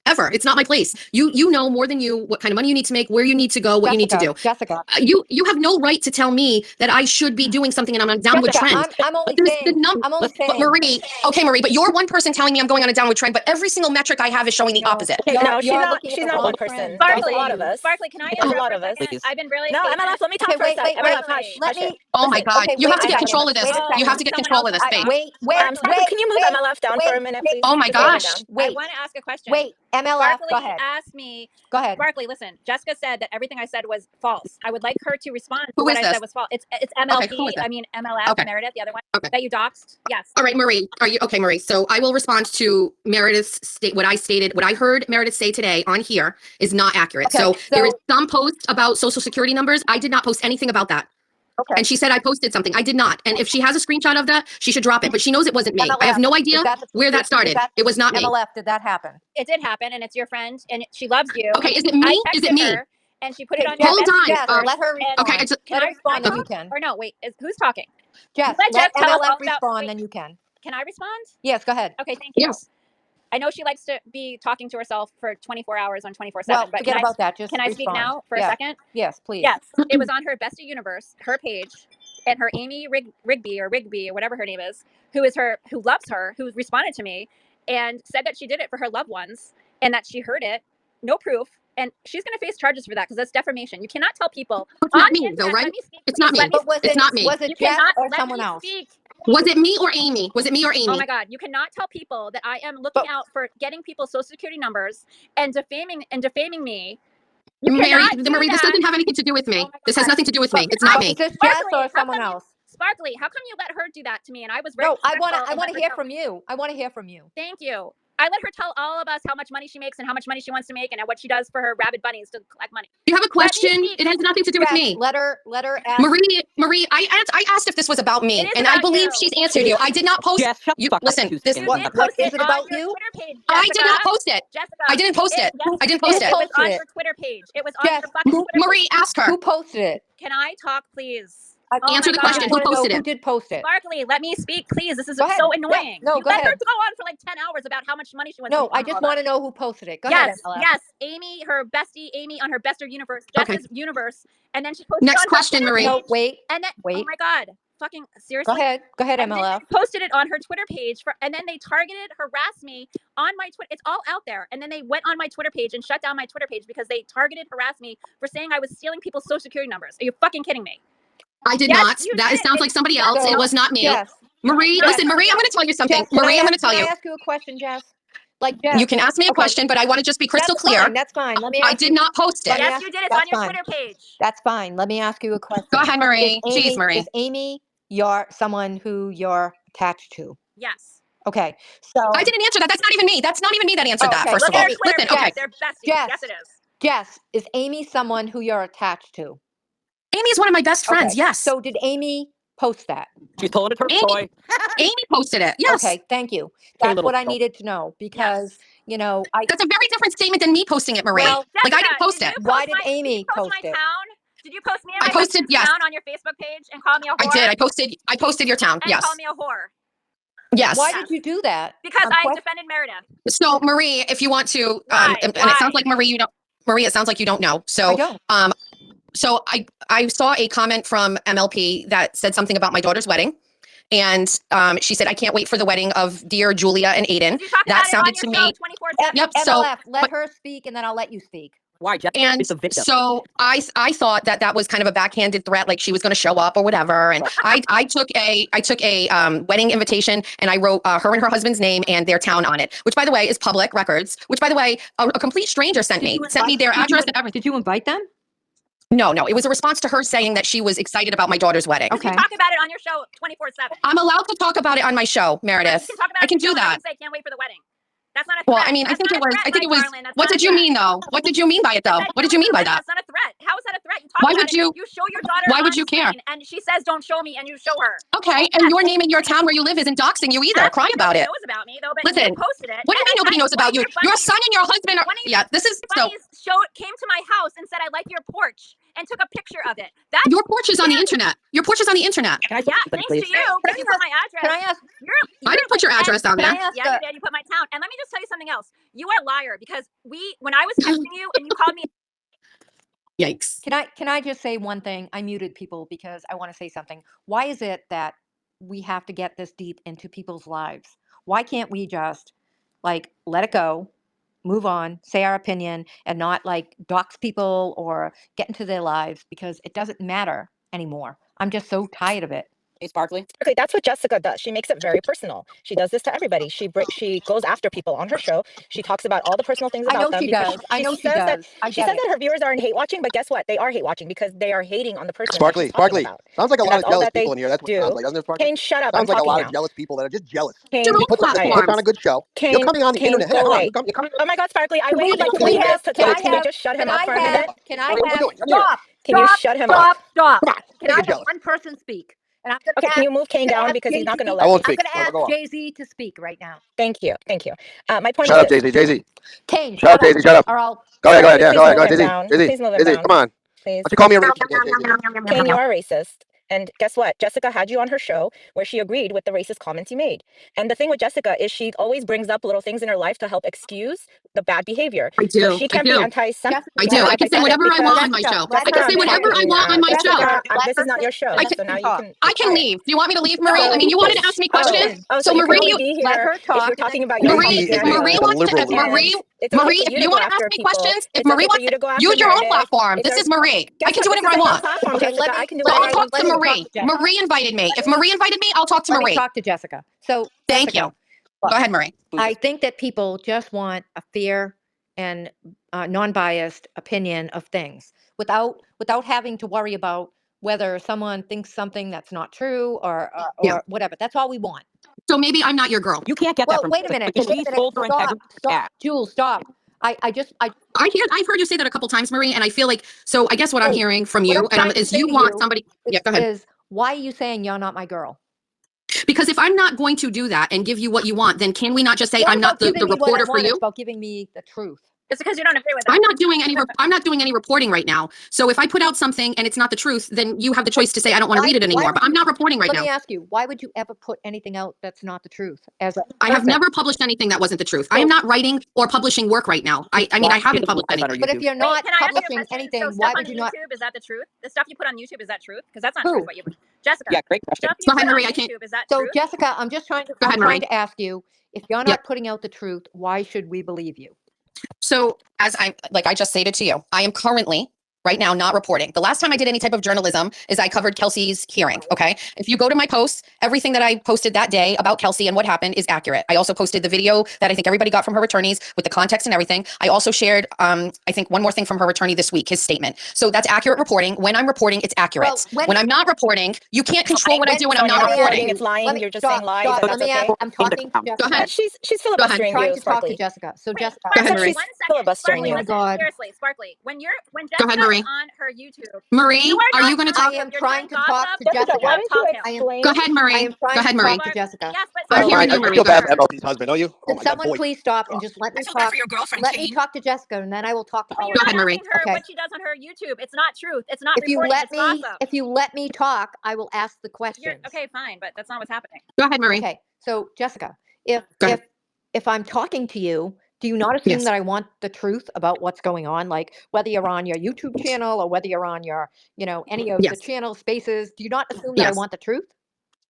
K: Ever. It's not my place. You know more than you what kind of money you need to make, where you need to go, what you need to do.
A: Jessica.
K: You have no right to tell me that I should be doing something and I'm on a downward
A: Jessica,
K: trend.
A: I'm only
K: There's
A: saying.
K: the
A: I'm only
K: But
A: saying.
K: Marie, okay, Marie, but you're one person telling me I'm going on a downward trend, but every single metric I have is showing the
A: No.
K: opposite.
C: Okay,
A: You're-
C: no, she's
A: you're
C: not.
A: looking at
C: She's
A: the
C: not
A: wrong
C: one
A: trend.
C: person.
A: There's
C: There's a lot of us.
E: Sparkly, can I
C: There's a
E: interrupt
C: lot
E: for
C: of
E: a
C: us.
E: second?
G: Please.
E: I've been really
C: No,
E: patient.
C: MLF, let me talk
A: Okay,
C: for a
A: wait,
C: sec.
A: wait,
C: MLF,
A: wait.
C: hush.
A: Let
C: Hush it.
A: me.
K: Oh my
A: listen,
K: God.
A: okay,
K: You
A: wait
K: have to
A: a
K: get
A: second.
K: control of this.
A: Wait a
K: You have to
A: second.
K: get control of this space.
A: Wait.
C: Sparkle, can you move MLF down for a minute, please?
K: Oh my
C: Just hold her
K: gosh.
C: down.
E: I
A: Wait.
E: want to ask a question.
A: Wait. MLF.
E: Sparkly
A: Go ahead.
E: asked me.
A: Go ahead.
E: Sparkly, listen. Jessica said that everything I said was false. I would like her to respond to
K: Who
E: what
K: is
E: I
K: this?
E: said was false. It's MLP.
K: Okay, who is this?
E: I mean MLF.
K: Okay.
E: Meredith, the other one
K: Okay.
E: that you doxed. Yes.
K: All right, Marie, are you okay, Marie? So I will respond to Meredith's what I heard Meredith say today on here is not accurate.
A: Okay,
K: So there is
A: so-
K: some post about social security numbers. I did not post anything about that.
A: Okay.
K: And she said I posted something. I did not. And if she has a screenshot of that, she should drop it. But she knows it wasn't me. I have no idea where that started. It was not me.
A: MLF, did that happen?
E: It did happen, and it's your friend, and she loves you.
K: Okay, is it me?
E: I
K: Is it
E: texted
K: me?
E: her, and she put it on
A: Jess,
E: your
K: Hold
E: best
K: on,
A: Jess,
E: universe,
A: let her
E: and-
K: Okay,
A: respond.
E: Can
A: Let her
E: I
A: respond, then you
E: talk?
A: can.
E: Or no, wait. Who's talking?
A: Jess,
E: Let
A: let
E: Jess tell us all
A: MLF
E: about-
A: respond,
E: wait.
A: then you can.
E: Can I respond?
A: Yes, go ahead.
E: Okay, thank you.
K: Yes.
E: I know she likes to be talking to herself for 24 hours on 24/7.
A: Well,
E: but
A: forget about that. Just
E: can I speak
A: respond.
E: now for
A: Yeah.
E: a second?
A: Yes, please.
E: Yes, it was on her Best of Universe, her page, and her Amy Rigby or whatever her name is, who loves her, who responded to me and said that she did it for her loved ones and that she heard it, no proof, and she's going to face charges for that because that's defamation. You cannot tell people.
K: It's not
E: on the
K: me, though,
E: internet-
K: right?
E: Let me speak,
K: It's
E: please.
K: not me.
E: Let
A: But was
K: It's
A: it,
K: not me.
A: was it
E: You
A: Jess
E: cannot
A: or
E: let
A: someone
E: me
A: else?
E: speak.
K: Was it me or Amy? Was it me or Amy?
E: Oh my God! You cannot tell people that I am looking
A: But-
E: out for getting people's social security numbers and defaming me. You
K: Marie,
E: cannot do
K: Marie, this
E: that.
K: doesn't have anything to do with me.
E: Oh my
K: This has
E: God.
K: nothing to do with me. It's not me.
A: Is this Jess
E: Sparkly,
A: or
E: how
A: someone
E: come
A: else?
E: Sparkly, how come you let her do that to me? And I was very
A: No, I want
E: respectful and
A: to
E: let her
A: hear
E: tell-
A: from you. I want to hear from you.
E: Thank you. I let her tell all of us how much money she makes and how much money she wants to make and what she does for her rabid bunnies to collect money.
K: You have a question?
E: speak.
K: It has nothing to do with
A: Jess,
K: me.
A: let her ask.
K: Marie, I asked if this was about me,
E: It is
K: and I
E: about
K: believe
E: you.
K: she's answered you. I did not post.
G: Jess, shut the
K: You
G: fuck up
K: listen.
G: for 2
K: This
G: seconds.
E: You
G: I'm
E: did
G: about-
E: post
A: is
E: it
A: it
E: on
A: about
E: your
A: you?
E: Twitter page.
K: I did
E: Jessica.
K: not post it.
E: Jessica.
K: I didn't post it.
E: Yes,
K: I didn't post
E: It
K: it.
E: was on
A: posted
E: your
A: it?
E: Twitter page. It was on
A: Jess,
E: your fucking Twitter
K: Marie,
E: page.
K: ask her.
A: Who posted it?
E: Can I talk, please?
K: Answer the question.
A: I
K: Who
A: want to know
K: posted
A: who
K: it?
A: did post it.
E: Sparkly, let me speak, please. This is
A: Go ahead.
E: so
A: Yeah.
E: annoying.
A: No,
E: you
A: go
E: let her
A: ahead.
E: go on for like 10 hours about how much money she wants to
A: No,
E: make
A: I
E: on
A: just
E: all
A: want
E: that.
A: to know who posted it. Go
E: Yes,
A: ahead, MLF.
E: yes. Amy, her bestie, Amy on her Best of Universe,
K: Okay.
E: Jess's Universe. And then she posted
K: Next
E: it on
K: question,
E: her Twitter
K: Marie.
A: No,
E: page.
A: wait.
E: And then, oh
A: wait.
E: my God. Fucking seriously.
A: Go ahead,
E: And then
A: MLF.
E: she posted it on her Twitter page and then they harassed me on my Twitter. It's all out there. And then they went on my Twitter page and shut down my Twitter page because they harassed me for saying I was stealing people's social security numbers. Are you fucking kidding me?
K: I did
E: Yes,
K: not.
E: you
K: That
E: did.
K: sounds like somebody else.
A: So,
K: It was not me.
A: Jess,
K: Marie,
E: Yes.
K: listen, Marie, I'm going to tell you something.
A: Jess, can
K: Marie,
A: I
K: I'm
A: ask-
K: going to tell
A: can
K: you.
A: I ask you a question, Jess? Like Jess.
K: You can ask me a
A: Okay,
K: question, but I want to just be crystal
A: that's
K: clear.
A: fine. That's fine. Let me
K: I
A: ask
K: did
A: you.
K: not post
A: Let
K: it.
A: me
E: Yes,
A: ask-
E: you did. It's
A: that's
E: on your
A: fine.
E: Twitter page.
A: That's fine. Let me ask you a question.
K: Go ahead, Marie. Jeez, Marie.
A: Is Amy someone who you're attached to?
E: Yes.
A: Okay. So
K: I didn't answer that. That's not even me. That's not even me that answered
A: Oh,
K: that,
A: okay.
K: first
E: Look
K: of
E: at
K: all.
E: her Twitter
K: Listen,
E: page.
K: okay.
E: They're besties.
A: Jess.
E: Yes, it is.
A: Jess, is Amy someone who you're attached to?
K: Amy is one of my best friends.
A: Okay.
K: Yes.
A: So did Amy post that?
G: She's pulling a turtle
K: Amy,
G: toy.
K: Amy posted it. Yes.
A: Okay, thank you.
G: Hey,
A: That's
G: little
A: what I
G: girl.
A: needed to know because, you know,
K: That's a very different statement than me posting it, Marie.
A: Well,
K: Like, I
E: Jessica,
K: didn't post
E: did
K: it.
E: you
A: Why
E: post
A: did Amy
E: did you post
A: post
E: my
A: it?
E: town? Did you post me and
K: I
E: my
K: posted,
E: husband's
K: yes.
E: town on your Facebook page and call me a whore?
K: I did. I posted your town.
E: And
K: Yes.
E: call me a whore.
K: Yes.
A: Why
E: Yes.
A: did you do that?
E: Because
A: I'm
E: I
A: quest-
E: defended Meredith.
K: So, Marie, if you want to,
E: Why?
K: and it
E: Why?
K: sounds like Marie, Marie, it sounds like you don't know.
A: I
K: So,
A: don't.
K: so I saw a comment from MLP that said something about my daughter's wedding. And she said, I can't wait for the wedding of dear Julia and Aiden.
E: You talk
K: That
E: about
K: sounded
E: it
K: to
E: on your
K: me.
E: show 24/7.
K: Yep. So,
A: MLF, let
K: but-
A: her speak and then I'll let you speak.
G: Why? Jessica
K: and
G: is the victim.
K: so I thought that was kind of a backhanded threat, like she was going to show up or whatever. And I took a wedding invitation and I wrote her and her husband's name and their town on it, which by the way is public records. Which by the way, a complete stranger sent me their address and everything.
A: Did you invite them?
K: No, it was a response to her saying that she was excited about my daughter's wedding.
E: You
A: Okay.
E: talk about it on your show 24/7.
K: I'm allowed to talk about it on my show, Meredith.
E: You can talk about
K: I
E: it
K: can
E: on your
K: do
E: show and
K: that.
E: I can say, can't wait for the wedding. That's not a threat.
K: Well, I mean, I
E: That's
K: think
E: not
K: it
E: a
K: was.
E: threat,
K: I think it
E: Mike
K: was.
E: Garland. That's
K: What
E: not a
K: did you
E: threat.
K: mean, though? What did you mean by it, though?
E: I said,
K: What did you mean by that?
E: That's not a threat. How is that a threat? You talk
K: Why
E: about
K: would
E: it.
K: you-
E: You show your daughter
K: why would
E: on
K: you care?
E: screen, and she says don't show me, and you show her.
K: Okay, and your name in your town where you live isn't doxing you either. Cry about it.
E: Nobody knows about me though, but
K: Listen,
E: you posted it.
K: What do you mean nobody knows about you? Your son and your husband are.
E: One of
K: Yeah, this is so.
E: Bunnies came to my house and said I like your porch and took a picture of it. That
K: Your porch is on the internet. Your porch is on the internet.
G: Can I say
E: yeah,
G: something,
E: thanks
G: please?
E: to you. If you put my address,
A: Can I ask?
K: I didn't put your address down
A: Can
K: there.
A: I ask?
E: yeah, you did. You put my town. And let me just tell you something else. You are a liar because when I was texting you and you called me.
K: Yikes.
A: Can I just say one thing? I muted people because I want to say something. Why is it that we have to get this deep into people's lives? Why can't we just like let it go, move on, say our opinion, and not like dox people or get into their lives because it doesn't matter anymore. I'm just so tired of it.
G: Hey, Sparkly.
C: Okay, that's what Jessica does. She makes it very personal. She does this to everybody. She goes after people on her show. She talks about all the personal things
A: I
C: about
A: know
C: them
A: she
C: because
A: does. I know she
C: says that
A: does. I
C: she
A: get
C: says
A: it.
C: that her viewers aren't hate watching, but guess what? They are hate watching because they are hating on the person that
L: Sparkly,
C: she's talking
L: Sparkly.
C: about.
L: Sounds like a
C: And
L: lot
C: that's
L: of
C: all
L: jealous
C: that they
L: people in here. That's what it sounds
C: do.
L: like, doesn't it, Sparkly?
C: Kane, shut up.
L: Sounds
C: I'm
L: like a
C: talking
L: lot
C: now.
L: of jealous people that are just jealous.
C: Kane,
K: Your
L: You put
K: platform.
L: on a good show.
C: Kane,
L: You're coming on the
C: Kane,
L: internet.
C: go
L: Hang on.
C: away.
L: You're coming.
C: Oh my God, Sparkly, I
A: Can we-
C: waited like
A: can
C: 3
A: we have-
C: minutes to
A: can
C: talk.
A: I
C: Can you
A: have-
C: just shut him
A: can
C: up
A: I
C: for a
A: have-
C: minute?
A: Can I
L: What are you
A: have?
L: doing? I'm here.
A: Stop!
C: Can you
A: Stop!
C: shut him up?
A: Stop!
L: Come on.
A: Can I
L: Make it
A: have
L: jealous.
A: one person speak? And I'm gonna
C: Okay,
A: ask,
C: can you move Kane
A: I'm gonna
C: down
A: ask
C: because he's not going to
A: Jay-Z.
C: let
L: I won't
C: me.
A: I'm
L: speak.
A: gonna
L: Go
A: ask
L: on.
A: Jay-Z to speak right now.
C: Thank you. My point
L: Shut up,
C: is
L: Jay-Z. Jay-Z.
A: Kane,
L: Shut up, Jay-Z. Shut up.
A: or I'll.
L: Go ahead. Go ahead.
C: Sparkly,
L: Yeah,
C: please
L: go ahead.
C: move
L: Go ahead.
C: him
L: Jay-Z.
C: down.
L: Jay-Z.
C: Please move him
L: Jay-Z.
C: down.
L: Come on.
C: Please.
L: Why don't you call me a racist again, Jay-Z?
C: Kane, you are racist. And guess what? Jessica had you on her show where she agreed with the racist comments you made. And the thing with Jessica is she always brings up little things in her life to help excuse the bad behavior.
K: I do.
C: So she can be anti-Semitic.
K: I do. I can say whatever I want on my show. I can say whatever I want on my show.
C: This is not your show.
A: Let
C: So
A: her
C: now you
A: talk.
C: can.
K: I can leave. Do you want me to leave, Marie? I mean, you wanted to ask me questions.
C: Oh,
K: So
C: you can
K: Marie,
C: only
K: you,
C: be
A: let
C: here
A: her
C: if
A: talk
C: you're
A: and then
C: talking about
A: you
C: your
K: Marie,
L: Jay-Z
K: if
L: is
K: Marie
L: a
K: wants to,
L: liberal
K: if Marie,
C: It's okay
K: Marie,
C: for
K: if
C: you to
K: you
C: go
K: want to
C: after
K: ask me
C: people.
K: questions, if
C: It's
K: Marie
C: okay for
K: wants
C: you
K: to,
C: to go after
K: use your own
C: Meredith.
K: platform.
C: It's
K: This is Marie. I can do
C: This
K: whatever I
C: is my
K: want.
C: platform,
A: Okay,
C: Jessica.
A: let me-
C: I can do
K: So
C: whatever
K: I'll
C: I
K: talk
C: want
K: to
C: to.
K: Marie.
A: Jessica.
K: Marie invited me. If Marie invited me, I'll talk to
A: Let me
K: Marie.
A: talk to Jessica. So
K: Thank
A: Jessica,
K: you. Go ahead, Marie.
A: I think that people just want a fair and non-biased opinion of things without having to worry about whether someone thinks something that's not true or
K: Yeah.
A: whatever. That's all we want.
K: So maybe I'm not your girl.
G: You can't get that
A: Well,
G: from
A: wait a
G: Jessica
A: minute.
G: because
A: Wait a
G: she
A: minute.
G: sold her
A: Stop.
G: integrity.
A: Stop. Jules, stop.
K: I've heard you say that a couple times, Marie, and I feel like, so I guess what I'm
A: Hey,
K: hearing from
A: what
K: you
A: I'm trying to
K: is
A: say
K: you
A: to
K: want
A: you
K: somebody. Yeah, go ahead.
A: is why are you saying you're not my girl?
K: Because if I'm not going to do that and give you what you want, then can we not just say
A: It's
K: I'm not
A: about
K: the
A: giving me what I
K: reporter for
A: want. It's
K: you?
A: about giving me the truth.
E: It's because you don't agree with it.
K: I'm not doing any reporting right now. So if I put out something and it's not the truth, then you have the choice to say I don't want to
A: Why-
K: read it
A: why
K: anymore.
A: would
K: But I'm
A: you-
K: not reporting right
A: Let
K: now.
A: me ask you, why would you ever put anything out that's not the truth? As a
K: I have
A: person?
K: never published anything that wasn't the truth. I am not writing or publishing work right now. I mean, I haven't published anything.
A: But if you're
E: Wait,
A: not
E: can I ask you a
A: publishing
E: question?
A: anything,
E: So
A: why
E: stuff
A: would
E: on
A: you not?
E: YouTube, is that the truth? The stuff you put on YouTube, is that truth? Because that's not
A: Who?
E: truth. What you, Jessica?
G: Yeah, great question.
E: Stuff you
K: Go
E: put
K: ahead,
E: on
K: Marie, I can't-
E: YouTube, is that
A: So
E: truth?
A: Jessica, I'm just trying to
K: Go ahead, Marie.
A: ask you, if you're not
K: Yep.
A: putting out the truth, why should we believe you?
K: So as I just stated to you, I am currently right now not reporting. The last time I did any type of journalism is I covered Kelsey's hearing, okay? If you go to my posts, everything that I posted that day about Kelsey and what happened is accurate. I also posted the video that I think everybody got from her attorneys with the context and everything. I also shared, I think one more thing from her attorney this week, his statement. So that's accurate reporting. When I'm reporting, it's accurate.
B: Well,
K: When I'm not reporting, you can't control what I do when I'm
C: You're
K: not
C: not
K: reporting.
C: reporting, it's lying,
B: Let me
C: you're just
B: stop,
C: saying lies,
B: stop.
C: and
B: Let
C: that's
B: me ask.
C: okay.
B: I'm talking to
K: Go
B: Jessica.
K: ahead.
C: But she's
K: Go ahead.
C: filibustering
B: I'm trying
C: you,
B: to talk to
C: Sparkly.
B: Jessica. So
E: Wait,
B: Jessica,
K: Go ahead,
E: Sparkly,
K: Marie.
E: one second.
C: Filibustering
E: Sparkly,
C: you.
B: oh my
E: listen,
B: God.
E: seriously, Sparkly. When
K: Go
E: Jessica
K: ahead,
E: is
K: Marie.
E: on her YouTube,
K: Marie,
E: you are
K: are
E: not
K: you going to
B: I
K: talk?
B: am
E: You're
B: trying
E: doing
B: to talk
E: gossip
B: to
C: Jessica,
B: Jessica.
C: why don't you
E: about him.
B: I am
C: explain?
K: Go ahead,
B: I
K: Marie.
B: am
K: Go
B: trying
K: ahead,
B: to
K: Marie.
B: talk to Jessica.
E: Yes, but
K: I'm
B: So
K: hearing
L: Fine.
K: you,
L: I
K: Marie.
L: feel
K: Go
L: bad
K: ahead.
L: for MLP's husband. Don't you? Oh
B: can
L: my God,
B: someone
L: boy.
B: please stop and
L: Ugh.
B: just let
K: I
B: me
K: feel bad
B: talk?
K: for your girlfriend,
B: Let me
K: Kane.
B: talk to Jessica, and then I will talk to
E: but
B: all
E: you're
B: of
K: Go
B: you.
K: ahead,
E: not
K: Marie.
E: asking her
B: Okay.
E: what she does on her YouTube. It's not truth. It's not reporting. It's gossip.
B: If you let me talk, I will ask the
E: You're
B: questions.
E: okay, fine, but that's not what's happening.
K: Go ahead, Marie.
B: Okay. So Jessica, if
K: Go ahead.
B: if I'm talking to you, do you not assume
K: Yes.
B: that I want the truth about what's going on? Like whether you're on your YouTube channel or whether you're on your, any of the
K: Yes.
B: channel spaces, do you not assume that I
K: Yes.
B: want the truth?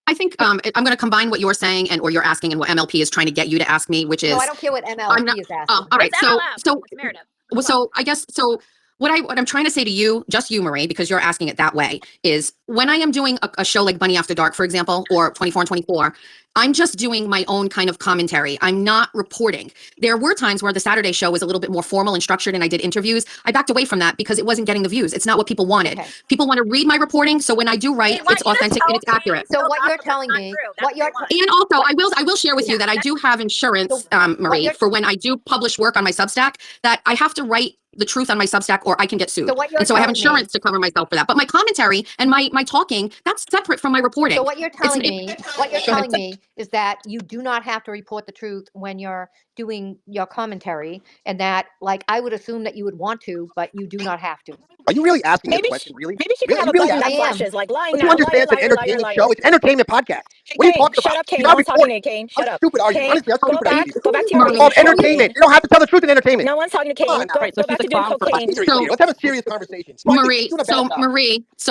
K: I think I'm going to combine what you're saying and or you're asking and what MLP is trying to get you to ask me, which
B: No, I
K: is
B: don't care what
K: I'm
B: MLP
K: not.
B: is asking.
K: All right.
E: It's
K: So
E: MLM. It's Meredith.
K: well, so I guess so. What I'm trying to say to you, just you, Marie, because you're asking it that way, is when I am doing a show like Bunny After Dark, for example, or 24 and 24, I'm just doing my own kind of commentary. I'm not reporting. There were times where the Saturday show was a little bit more formal and structured, and I did interviews. I backed away from that because it wasn't getting the views. It's not what people wanted.
B: Okay.
K: People want to read my reporting, so when I do write,
E: They want
K: it's
E: you to
K: authentic
E: tell
K: and it's
E: Kane
K: accurate.
B: So
E: real
B: what you're
E: gossip that's
B: telling
E: not
B: me,
E: true. That's
B: what
E: what
B: you're
E: they want.
K: And also, I will share with you that I do have insurance,
B: what
K: Marie,
B: you're
K: for when I do publish work on my Substack, that I have to write the truth on my Substack or I can get sued.
B: so what you're
K: And so I have
B: telling me.
K: insurance to cover myself for that. But my commentary and my talking, that's separate from my reporting.
B: So what you're telling me, what you're
K: Go ahead.
B: telling me is that you do not have to report the truth when you're doing your commentary, and that, like, I would assume that you would want to, but you do not have to.
L: Are you really asking this
C: Maybe
L: question? Really?
C: maybe she can
L: Really?
C: have
L: You
C: a
L: really
C: button that
L: asking?
B: I am.
C: flashes like lying
L: Don't you
C: now, liar,
L: understand it's an
C: liar, liar,
L: entertainment
C: liar.
L: show? It's an entertainment podcast.
C: Hey,
L: What are you
C: Kane,
L: talking
C: shut
L: about?
C: up, Kane.
L: You're
C: No
L: not
C: one's talking
L: reporting.
C: to Kane.
L: How
C: Shut up.
L: stupid are you?
C: Kane,
L: Honestly, how
C: go
L: stupid are
C: back.
L: you?
C: Go back to your
K: Marie.
L: It's
C: doing
L: called
C: cocaine.
L: entertainment. You don't have to tell the truth in entertainment.
C: No one's talking to
L: Come on
C: Kane.
L: now.
C: Go
G: Right, so
C: go back
G: she's
C: to
G: a
C: doing
G: clown for
C: cocaine.
L: Seriously,
K: So
L: let's have a serious conversation. Sparkly,
K: Marie,
L: you're doing a bad job.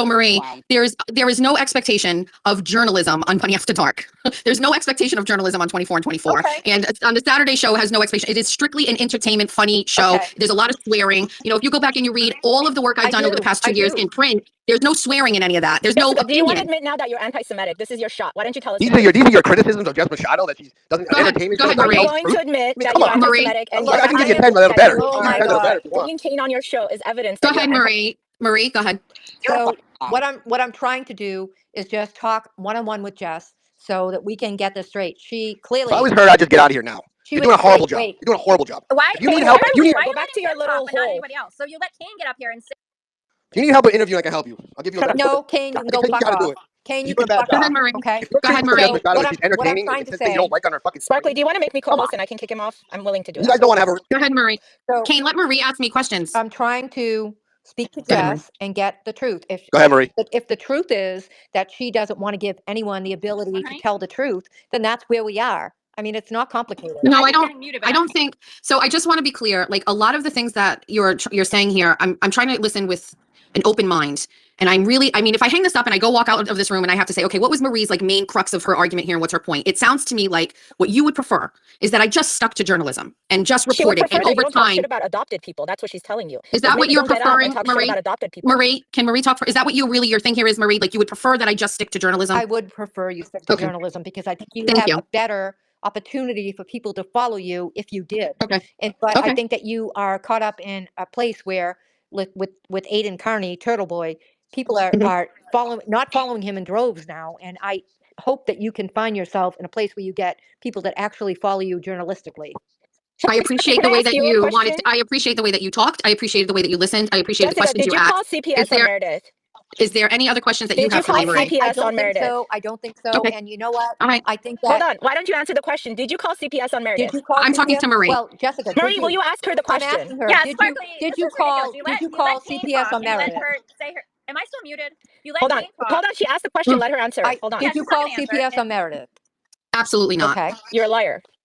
K: Marie,
G: Clown.
K: there is no expectation of journalism on Bunny After Dark. There's no expectation of journalism on 24 and 24.
B: Okay.
K: And on the Saturday show has no expectation. It is strictly an entertainment, funny show.
B: Okay.
K: There's a lot of swearing. If you go back and you read all of the work I've
B: I
K: done over the
B: do.
K: past 2
B: I
K: years
B: do.
K: in print, there's no swearing in any of that. There's no
C: Jessica, do you want to
K: opinion.
C: admit now that you're anti-Semitic? This is your shot. Why don't you tell us the
L: These are
C: truth?
L: your criticisms of Jess Machado that she doesn't
K: Go
L: an
K: ahead.
L: entertainment
K: Go
L: show
K: ahead,
L: doesn't
C: Are you
K: Marie.
L: tell the
C: going
L: truth.
C: to admit
L: I mean,
C: that
L: come
C: you're
L: on.
K: Marie.
C: anti-Semitic and
B: Look,
C: you're
L: I can give
B: I
L: you
B: am.
L: 10 that are better.
B: Oh
L: I'll give
B: my
L: you 10 that are
B: God.
L: better if you want.
C: bringing Kane on your show is evidence
K: Go
C: that you're
K: ahead, Marie. Marie, go ahead.
G: You're a
B: So
G: fucking clown.
B: what I'm trying to do is just talk one-on-one with Jess so that we can get this straight. She
L: If I
B: clearly
L: was her, I'd just get out of here now.
B: she
L: You're
B: was
L: doing a horrible
B: wait,
L: job.
B: wait.
L: You're doing a horrible job.
E: Why,
L: If you need
C: Kane,
L: help,
C: why
L: if you
C: don't
L: need
E: why are
C: go
E: you
C: back to
E: letting
C: your
E: him talk
C: little
E: but not
C: hole?
E: anybody else? So you let Kane get up here and say,
L: if you need help with interviewing, I can help you. I'll give you a
C: Shut
L: better.
C: up.
B: No, Kane, you
L: I
B: can
L: can
B: go
L: tell you
B: fuck
L: how to do
B: off.
L: it.
B: Kane, you
L: You're doing
B: can
L: a bad
B: fuck
K: Go
L: job.
K: ahead,
B: off.
K: Marie.
B: Okay.
L: If you're
K: Go ahead,
L: treating Jess
K: Marie.
L: Machado
B: So
L: that she's
B: what I'm
L: entertaining and
B: trying
L: it's
B: to
L: something you don't
B: say.
L: like on her fucking
C: Sparkly,
L: stream,
C: do you want to make me
L: come on.
C: co-host and I can kick him off? I'm willing to do
L: You
C: that.
L: guys don't want to have a.
K: Go ahead, Marie.
B: So
K: Kane, let Marie ask me questions.
B: I'm trying to speak to
K: Go ahead, Marie.
B: Jess and get the truth.
L: Go ahead, Marie.
B: If the truth is that she doesn't want to give anyone the ability to
E: honey,
B: tell the truth, then that's where we are. I mean, it's not complicated.
K: No,
E: I'm
K: I
E: just
K: don't.
E: getting muted, but
K: I don't think so. I just want to be clear. Like a lot of the things that you're saying here, I'm trying to listen with an open mind. And I'm really, I mean, if I hang this up and I go walk out of this room and I have to say, okay, what was Marie's like main crux of her argument here and what's her point? It sounds to me like what you would prefer is that I just stuck to journalism and just
C: She would
K: reported.
C: prefer
K: And
C: that
K: over
C: you don't talk
K: time,
C: shit about adopted people. That's what she's telling you.
K: is
C: Is
K: that what
C: maybe
K: you're
C: don't get up
K: preferring,
C: and talk shit
K: Marie?
C: about adopted people.
K: Marie, can Marie talk for, is that what your thing here is, Marie? Like you would prefer that I just stick to journalism?
B: I would prefer you stick to
K: Okay.
B: journalism because I think you
K: Thank
B: have
K: you.
B: a better opportunity for people to follow you if you did.
K: Okay.
B: But I
K: Okay.
B: think that you are caught up in a place where with Aiden Carney, Turtle Boy, people
K: Mhm.
B: are not following him in droves now. And I hope that you can find yourself in a place where you get people that actually follow you journalistically.
K: I appreciate
C: Can
K: the
C: I
K: way
C: ask
K: that
C: you a
K: you
C: question?
K: I appreciate the way that you talked. I appreciated the way that you listened. I appreciate the
C: Jessica,
K: questions
C: did
K: you
C: you call
K: asked. Is
C: CPS on
K: there
C: Meredith?
K: any other questions that you
C: Did you
K: have for
C: call
K: me, Marie?
B: I
C: CPS
B: don't
C: on
B: think
C: Meredith?
B: so. I don't think so.
K: Okay.
B: And you know what?
K: All right.
B: I think
C: Hold
B: that
C: on. Why don't you answer the question? Did you call CPS on
B: did
C: Meredith?
B: you call
K: I'm talking
B: CPS?
K: to Marie.
B: Well, Jessica,
C: Marie, will you ask her the
B: I'm
C: question?
B: asking her,
E: yeah,
B: did
E: Sparkly, this is ridiculous.
B: you call
E: Kane
B: CPS
E: talk
B: on
E: and you let
B: Meredith?
E: her say her. Am I still muted? You let
C: Hold on.
E: Kane talk.
C: Hold on. She asked the question. Let her answer. Hold on.
E: Yeah,
B: Did you
E: she's not
B: call
E: gonna answer.
B: CPS on Meredith?
K: Absolutely not.
B: Okay.
C: You're a liar.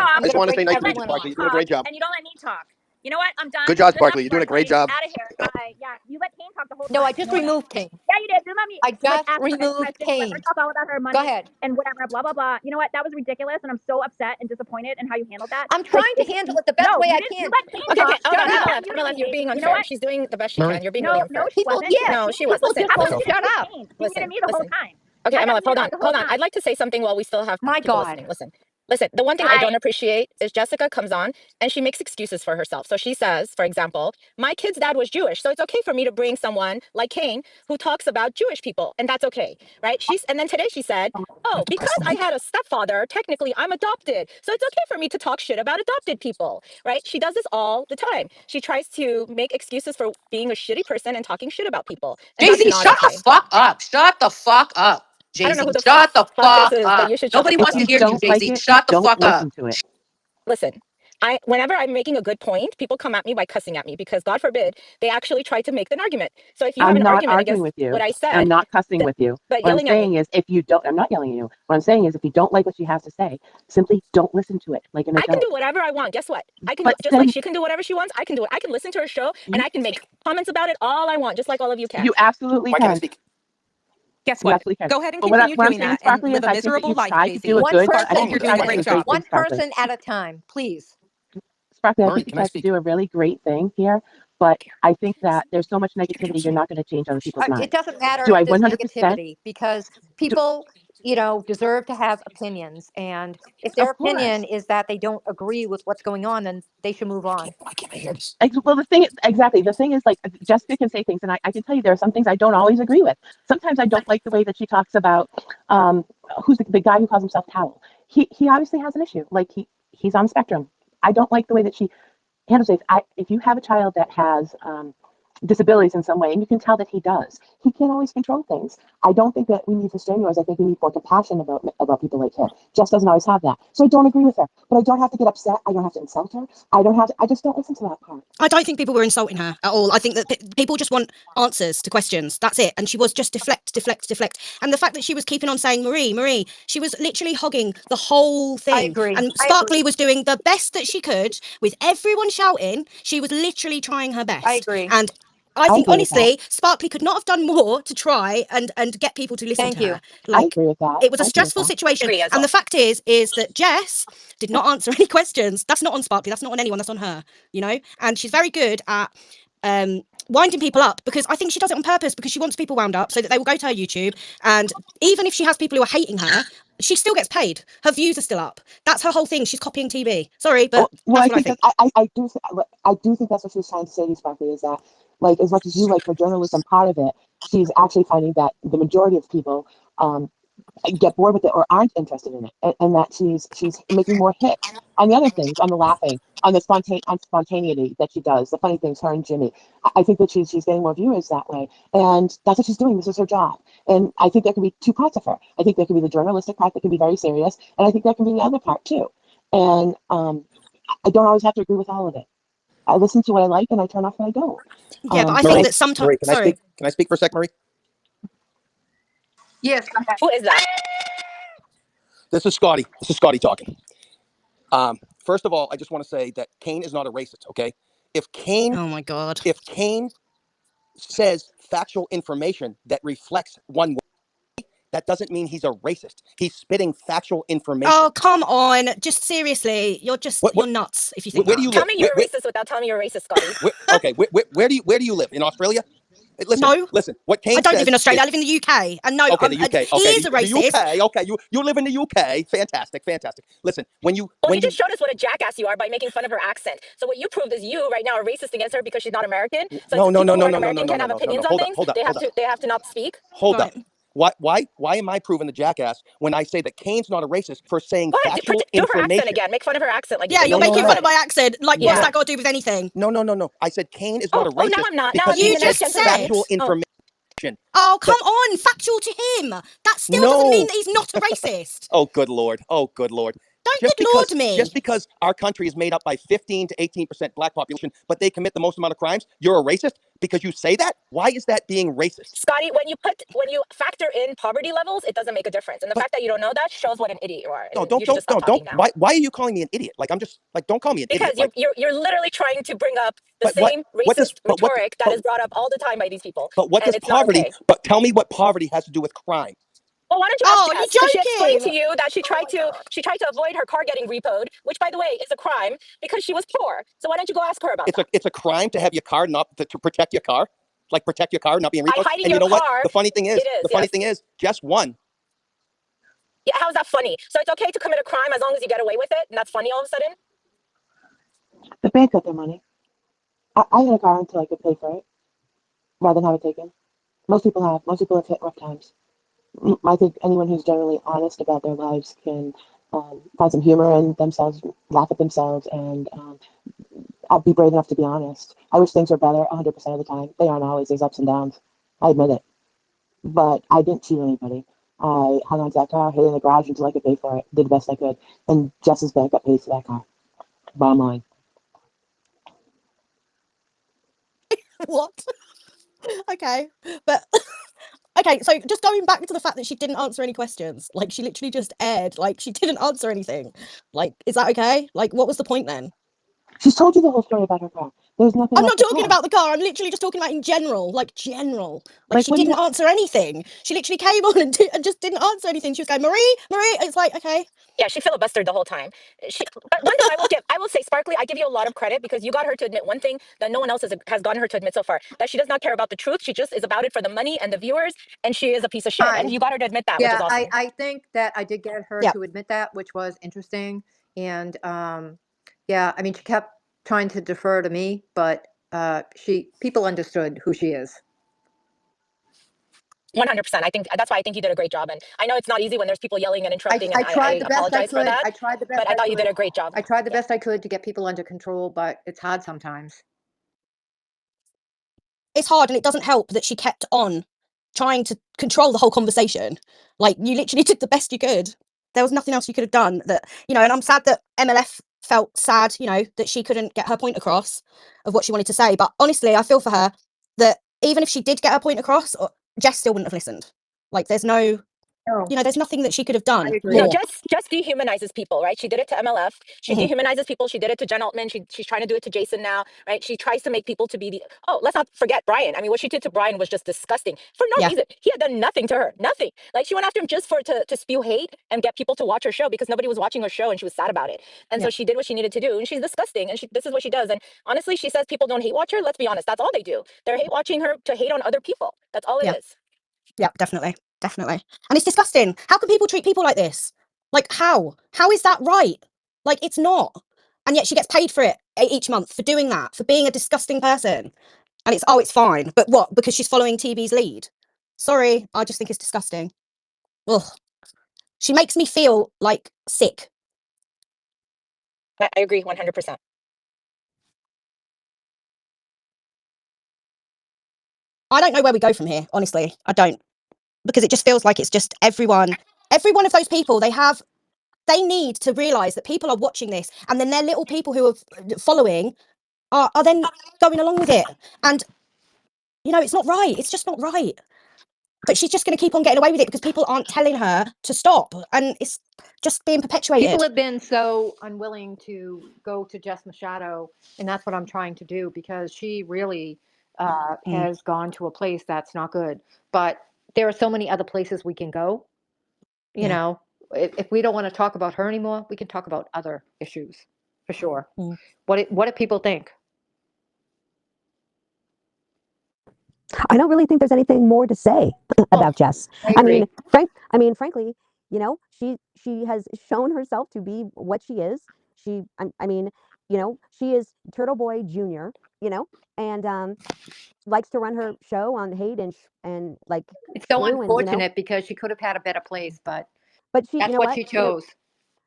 A: on.
E: talk.
A: I'm
L: I just
A: gonna
L: want to
A: bring
L: say nice to meet you,
A: everyone
L: Sparkly.
A: on.
L: You're doing a great job.
E: And you don't let me talk. You know what? I'm done.
L: Good job,
E: Good enough,
L: Sparkly. You're doing a great
E: Sparkly.
L: job.
E: Out of here. Bye. Yeah, you let Kane talk the whole time.
A: No, I just
E: You know what?
A: removed Kane.
E: Yeah, you did. You let me
A: I
E: like
A: just
E: ask her any
A: removed
E: questions, let her
A: Kane.
E: talk all about her money
A: Go ahead.
E: and whatever, blah blah blah. You know what? That was ridiculous, and I'm so upset and disappointed in how you handled that.
A: I'm
E: Like,
A: trying to handle it the best
E: no,
A: way
E: you
A: I
E: didn't.
A: can.
E: You let Kane
C: Okay, okay,
E: talk.
C: hold on,
E: Shut up.
C: Amaleth, Amaleth, you're being
E: You know
C: unfair.
E: what?
C: She's doing the best she
I: Mary?
C: can. You're being
E: No,
C: really
E: no,
C: unfair.
E: she
A: People,
E: wasn't.
A: yes.
C: No, she was.
E: People
C: Listen,
E: just
A: People,
E: how
C: listen,
E: did
A: shut
E: you
A: up.
E: Kane? She
C: listen,
E: muted me the whole
C: listen.
E: time.
C: Okay,
E: I got
C: Amaleth, hold
E: muted
C: on,
E: the
C: hold
E: whole
C: on.
E: time.
C: I'd like to say something while we still have
A: My
C: people
A: God.
C: listening. Listen, Listen, the one thing I don't
E: I
C: appreciate is Jessica comes on and she makes excuses for herself. So she says, for example, my kid's dad was Jewish, so it's okay for me to bring someone like Kane who talks about Jewish people, and that's okay, right? And then today she said, oh, because I had a stepfather, technically I'm adopted, so it's okay for me to talk shit about adopted people, right? She does this all the time. She tries to make excuses for being a shitty person and talking shit about people, and that's
M: Jay-Z,
C: not
M: shut the
C: okay.
M: fuck up. Shut the fuck up.
C: I don't know
M: Jay-Z,
C: who the
M: shut the
C: fuck this
M: fuck
C: is, but
M: up.
C: you should shut the
M: Nobody
C: fuck
M: wants
C: up.
M: to hear you, Jay-Z. Shut the fuck up.
C: Listen, whenever I'm making a good point, people come at me by cussing at me because God forbid they actually try to make an argument. So if you have an argument against what I said, but yelling at me, I can do whatever I want. Guess what? I can do just like she can do whatever she wants. I can do it. I can listen to her show and I can make comments about it all I want, just like all of you can.
L: Why can't I speak?
N: Guess what? Go ahead and continue doing that and live a miserable life, Jay-Z.
A: One person,
N: You're doing a great job.
A: one person at a time, please.
L: Marie, can I speak?
A: It doesn't matter if there's negativity because people, deserve to have opinions. And if their opinion is that they don't agree with what's going on, then they should move on.
L: Why can't I hear this?
O: I don't think people were insulting her at all. I think that people just want answers to questions. That's it. And she was just deflect. And the fact that she was keeping on saying, Marie, she was literally hogging the whole thing.
A: I agree.
O: And Sparkly was doing the best that she could with everyone shouting. She was literally trying her best.
A: I agree.
O: And I think, honestly, Sparkly could not have done more to try and get people to listen
A: Thank
O: to
A: you.
O: her. Like, it was a stressful situation.
C: Agree as
O: And
C: well.
O: the fact is that Jess did not answer any questions. That's not on Sparkly. That's not on anyone. That's on her, And she's very good at winding people up, because I think she does it on purpose, because she wants people wound up so that they will go to her YouTube. And even if she has people who are hating her, she still gets paid. Her views are still up. That's her whole thing. She's copying TV. Sorry, but that's what I think. Yeah, but I think that sometimes.
L: Marie, can I
O: Sorry.
L: speak? Can I speak for a sec, Marie?
N: Yes, go ahead.
C: Who is that?
L: This is Scotty. Talking. First of all, I just want to say that Kane is not a racist, okay? If Kane
O: Oh my God.
L: says factual information that reflects one way, that doesn't mean he's a racist. He's spitting factual information.
O: Oh, come on. Just seriously. You're nuts if you think
L: Where do you
C: Tell
L: live?
C: me you're racist without telling me you're racist, Scotty.
L: Where do you live? In Australia?
O: No.
L: Listen. What Kane
O: I don't
L: says
O: live in Australia.
L: is-
O: I live in the UK. And no,
L: Okay, the UK.
O: he is a racist.
L: The UK. Okay, you live in the UK. Fantastic. Listen, when you
C: just showed us what a jackass you are by making fun of her accent. So what you proved is you right now are racist against her because she's not American. So
L: No,
C: people who aren't American can have opinions on things.
L: Hold up.
C: They have to not speak.
L: Hold up. Why am I proving the jackass when I say that Kane's not a racist for saying
C: Go ahead,
L: factual
C: do her
L: information?
C: accent again. Make fun of her accent. Like
O: Yeah, you're making fun of my accent. Like,
C: Yeah.
O: what's that got to do with anything?
L: No. I said Kane is not a racist.
C: Oh, now I'm not. Now
L: because
C: I'm being
O: You
C: a nice
O: just
C: gentleman.
O: said.
L: factual information.
O: Oh, come on. Factual to him. That still doesn't mean that he's not a racist.
L: Oh, good Lord.
O: Don't good Lord me.
L: Just because our country is made up by 15 to 18% black population, but they commit the most amount of crimes, you're a racist because you say that? Why is that being racist?
C: Scotty, when you factor in poverty levels, it doesn't make a difference. And the fact that you don't know that shows what an idiot you are.
L: No,
C: You should just stop talking now.
L: Why are you calling me an idiot? Don't call me an idiot.
C: Because you're literally trying to bring up the same racist rhetoric that is brought up all the time by these people.
L: But what does poverty? But tell me what poverty has to do with crime.
C: Well, why don't you ask Jess? She explained to you that she tried to avoid her car getting repoed, which, by the way, is a crime because she was poor. So why don't you go ask her about that?
L: It's a crime to have your car not to protect your car, protect your car not being repoed.
C: By hiding
L: and you
C: your
L: know
C: car,
L: what? The funny thing is,
C: it is,
L: Jess won.
C: Yeah, how's that funny? So it's okay to commit a crime as long as you get away with it, and that's funny all of a sudden?
N: The bank got their money. I had a car until I could pay for it, rather than have it taken. Most people have. Most people have hit rough times. I think anyone who's generally honest about their lives can find some humor in themselves, laugh at themselves, and I'll be brave enough to be honest. I wish things were better 100% of the time. They aren't always. There's ups and downs. I admit it. But I didn't cheat anybody. I hung on to that car, hid it in the garage until I could pay for it. Did the best I could. And Jess's bank got paid for that car. Bottom line.
O: What? Okay. But okay, so just going back to the fact that she didn't answer any questions, like she literally just aired, like she didn't answer anything. Like, is that okay? Like, what was the point then?
N: She's told you the whole story about her car. There's nothing
O: I'm
N: left
O: not
N: to
O: talking
N: talk.
O: about the car. I'm literally just talking about in general, like general. Like
N: Like,
O: she
N: what do
O: didn't
N: you?
O: answer anything. She literally came on and just didn't answer anything. She was going, Marie, Marie. It's like, okay.
C: Yeah, she filibustered the whole time. But one thing I will say, Sparkly, I give you a lot of credit because you got her to admit one thing that no one else has gotten her to admit so far, that she does not care about the truth. She just is about it for the money and the viewers, and she is a piece of shit. And you got her to admit that, which is
A: Yeah,
C: awesome.
A: I think that I did get her
O: Yeah.
A: to admit that, which was interesting. And yeah, I mean, she kept trying to defer to me, but people understood who she is.
C: 100%. I think that's why I think you did a great job. And I know it's not easy when there's people yelling and interrupting, and
A: I
C: I
A: tried the best I
C: apologize for
A: could.
C: that.
A: I tried the best
C: But I
A: I
C: thought you
A: could.
C: did a great job.
A: I tried the
C: Yeah.
A: best I could to get people under control, but it's hard sometimes.
O: It's hard, and it doesn't help that she kept on trying to control the whole conversation. Like, you literally did the best you could. There was nothing else you could have done that, you know, and I'm sad that MLF felt sad, you know, that she couldn't get her point across of what she wanted to say. But honestly, I feel for her that even if she did get her point across, Jess still wouldn't have listened. Like, there's no,
A: No,
O: you know, there's nothing that she could have
A: I
O: done
A: agree.
C: No,
O: more.
C: just dehumanizes people, right? She did it to MLF. She
O: Mhm.
C: dehumanizes people. She did it to Jen Altman. She's trying to do it to Jason now, right? She tries to make people to be the. Oh, let's not forget Brian. I mean, what she did to Brian was just disgusting for no
O: Yeah.
C: reason. He had done nothing to her, nothing. Like she went after him just to spew hate and get people to watch her show because nobody was watching her show and she was sad about it. And
O: Yeah.
C: so she did what she needed to do, and she's disgusting. And this is what she does. And honestly, she says people don't hate watch her. Let's be honest, that's all they do. They're hate watching her to hate on other people. That's all it
O: Yeah.
C: is.
O: Yeah, definitely. Definitely. And it's disgusting. How can people treat people like this? Like, how? How is that right? Like, it's not. And yet she gets paid for it each month for doing that, for being a disgusting person. And it's, oh, it's fine. But what? Because she's following TV's lead. Sorry, I just think it's disgusting. Ugh. She makes me feel like sick.
C: I agree 100%.
O: I don't know where we go from here, honestly. I don't. Because it just feels like it's just every one of those people, they need to realize that people are watching this, and then their little people who are following are then going along with it. And, you know, it's not right. It's just not right. But she's just going to keep on getting away with it because people aren't telling her to stop. And it's just being perpetuated.
A: People have been so unwilling to go to Jess Machado, and that's what I'm trying to do because she really has gone to a place that's not good. But there are so many other places we can go. You
O: Yeah.
A: know, if we don't want to talk about her anymore, we can talk about other issues for sure.
O: Mm.
A: What do people think?
J: I don't really think there's anything more to say about Jess.
A: I
J: I
A: agree.
J: mean, frankly, you know, she has shown herself to be what she is. I mean, you know, she is Turtle Boy Jr., you know, and likes to run her show on hate and like
A: It's so
J: screw and, you know,
A: unfortunate because she could have had a better place, but
J: she, you
A: that's
J: know
A: what
J: what,
A: she
J: you know,
A: chose.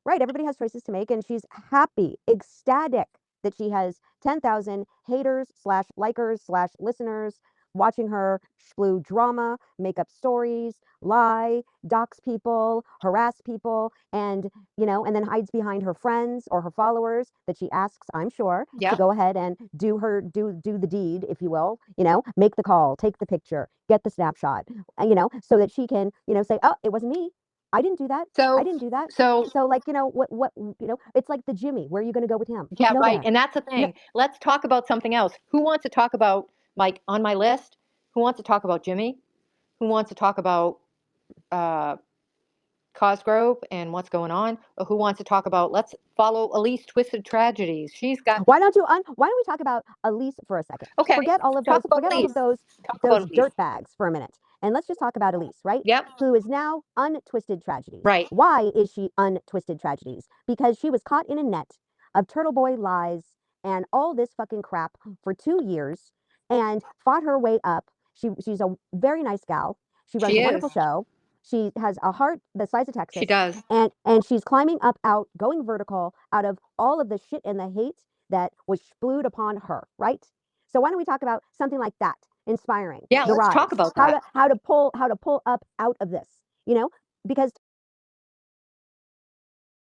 J: right, everybody has choices to make, and she's happy, ecstatic that she has 10,000 haters slash likers slash listeners watching her spew drama, make up stories, lie, dox people, harass people, and, you know, and then hides behind her friends or her followers that she asks, I'm sure, to
A: Yeah.
J: go ahead and do the deed, if you will, you know, make the call, take the picture, get the snapshot, you know, so that she can, you know, say, oh, it wasn't me. I didn't do that. I
A: So
J: didn't do that.
A: so
J: So, like, you know, what, you know, it's like the Jimmy. Where are you going to go with him?
A: yeah, right.
J: Nowhere.
A: And that's the thing. Let's talk about something else. Who wants to talk about, like, on my list? Who wants to talk about Jimmy? Who wants to talk about Cosgrove and what's going on. Or who wants to talk about? Let's follow Elise Twisted Tragedies. She's got.
J: Why don't we talk about Elise for a second?
A: Okay.
J: Forget all of
A: Talk about
J: forget all
A: Elise.
J: of those
A: Talk about Elise.
J: dirt bags for a minute. And let's just talk about Elise, right?
A: Yep.
J: Who is now untwisted tragedies.
A: Right.
J: Why is she untwisted tragedies? Because she was caught in a net of Turtle Boy lies and all this fucking crap for 2 years and fought her way up. She's a very nice gal. She runs a wonderful show. She has a heart the size of Texas.
A: She does.
J: And she's climbing up out, going vertical out of all of the shit and the hate that was spewed upon her, right? So why don't we talk about something like that? Inspiring.
A: Yeah,
J: The
A: let's
J: rise.
A: talk about that.
J: How to pull up out of this, you know? Because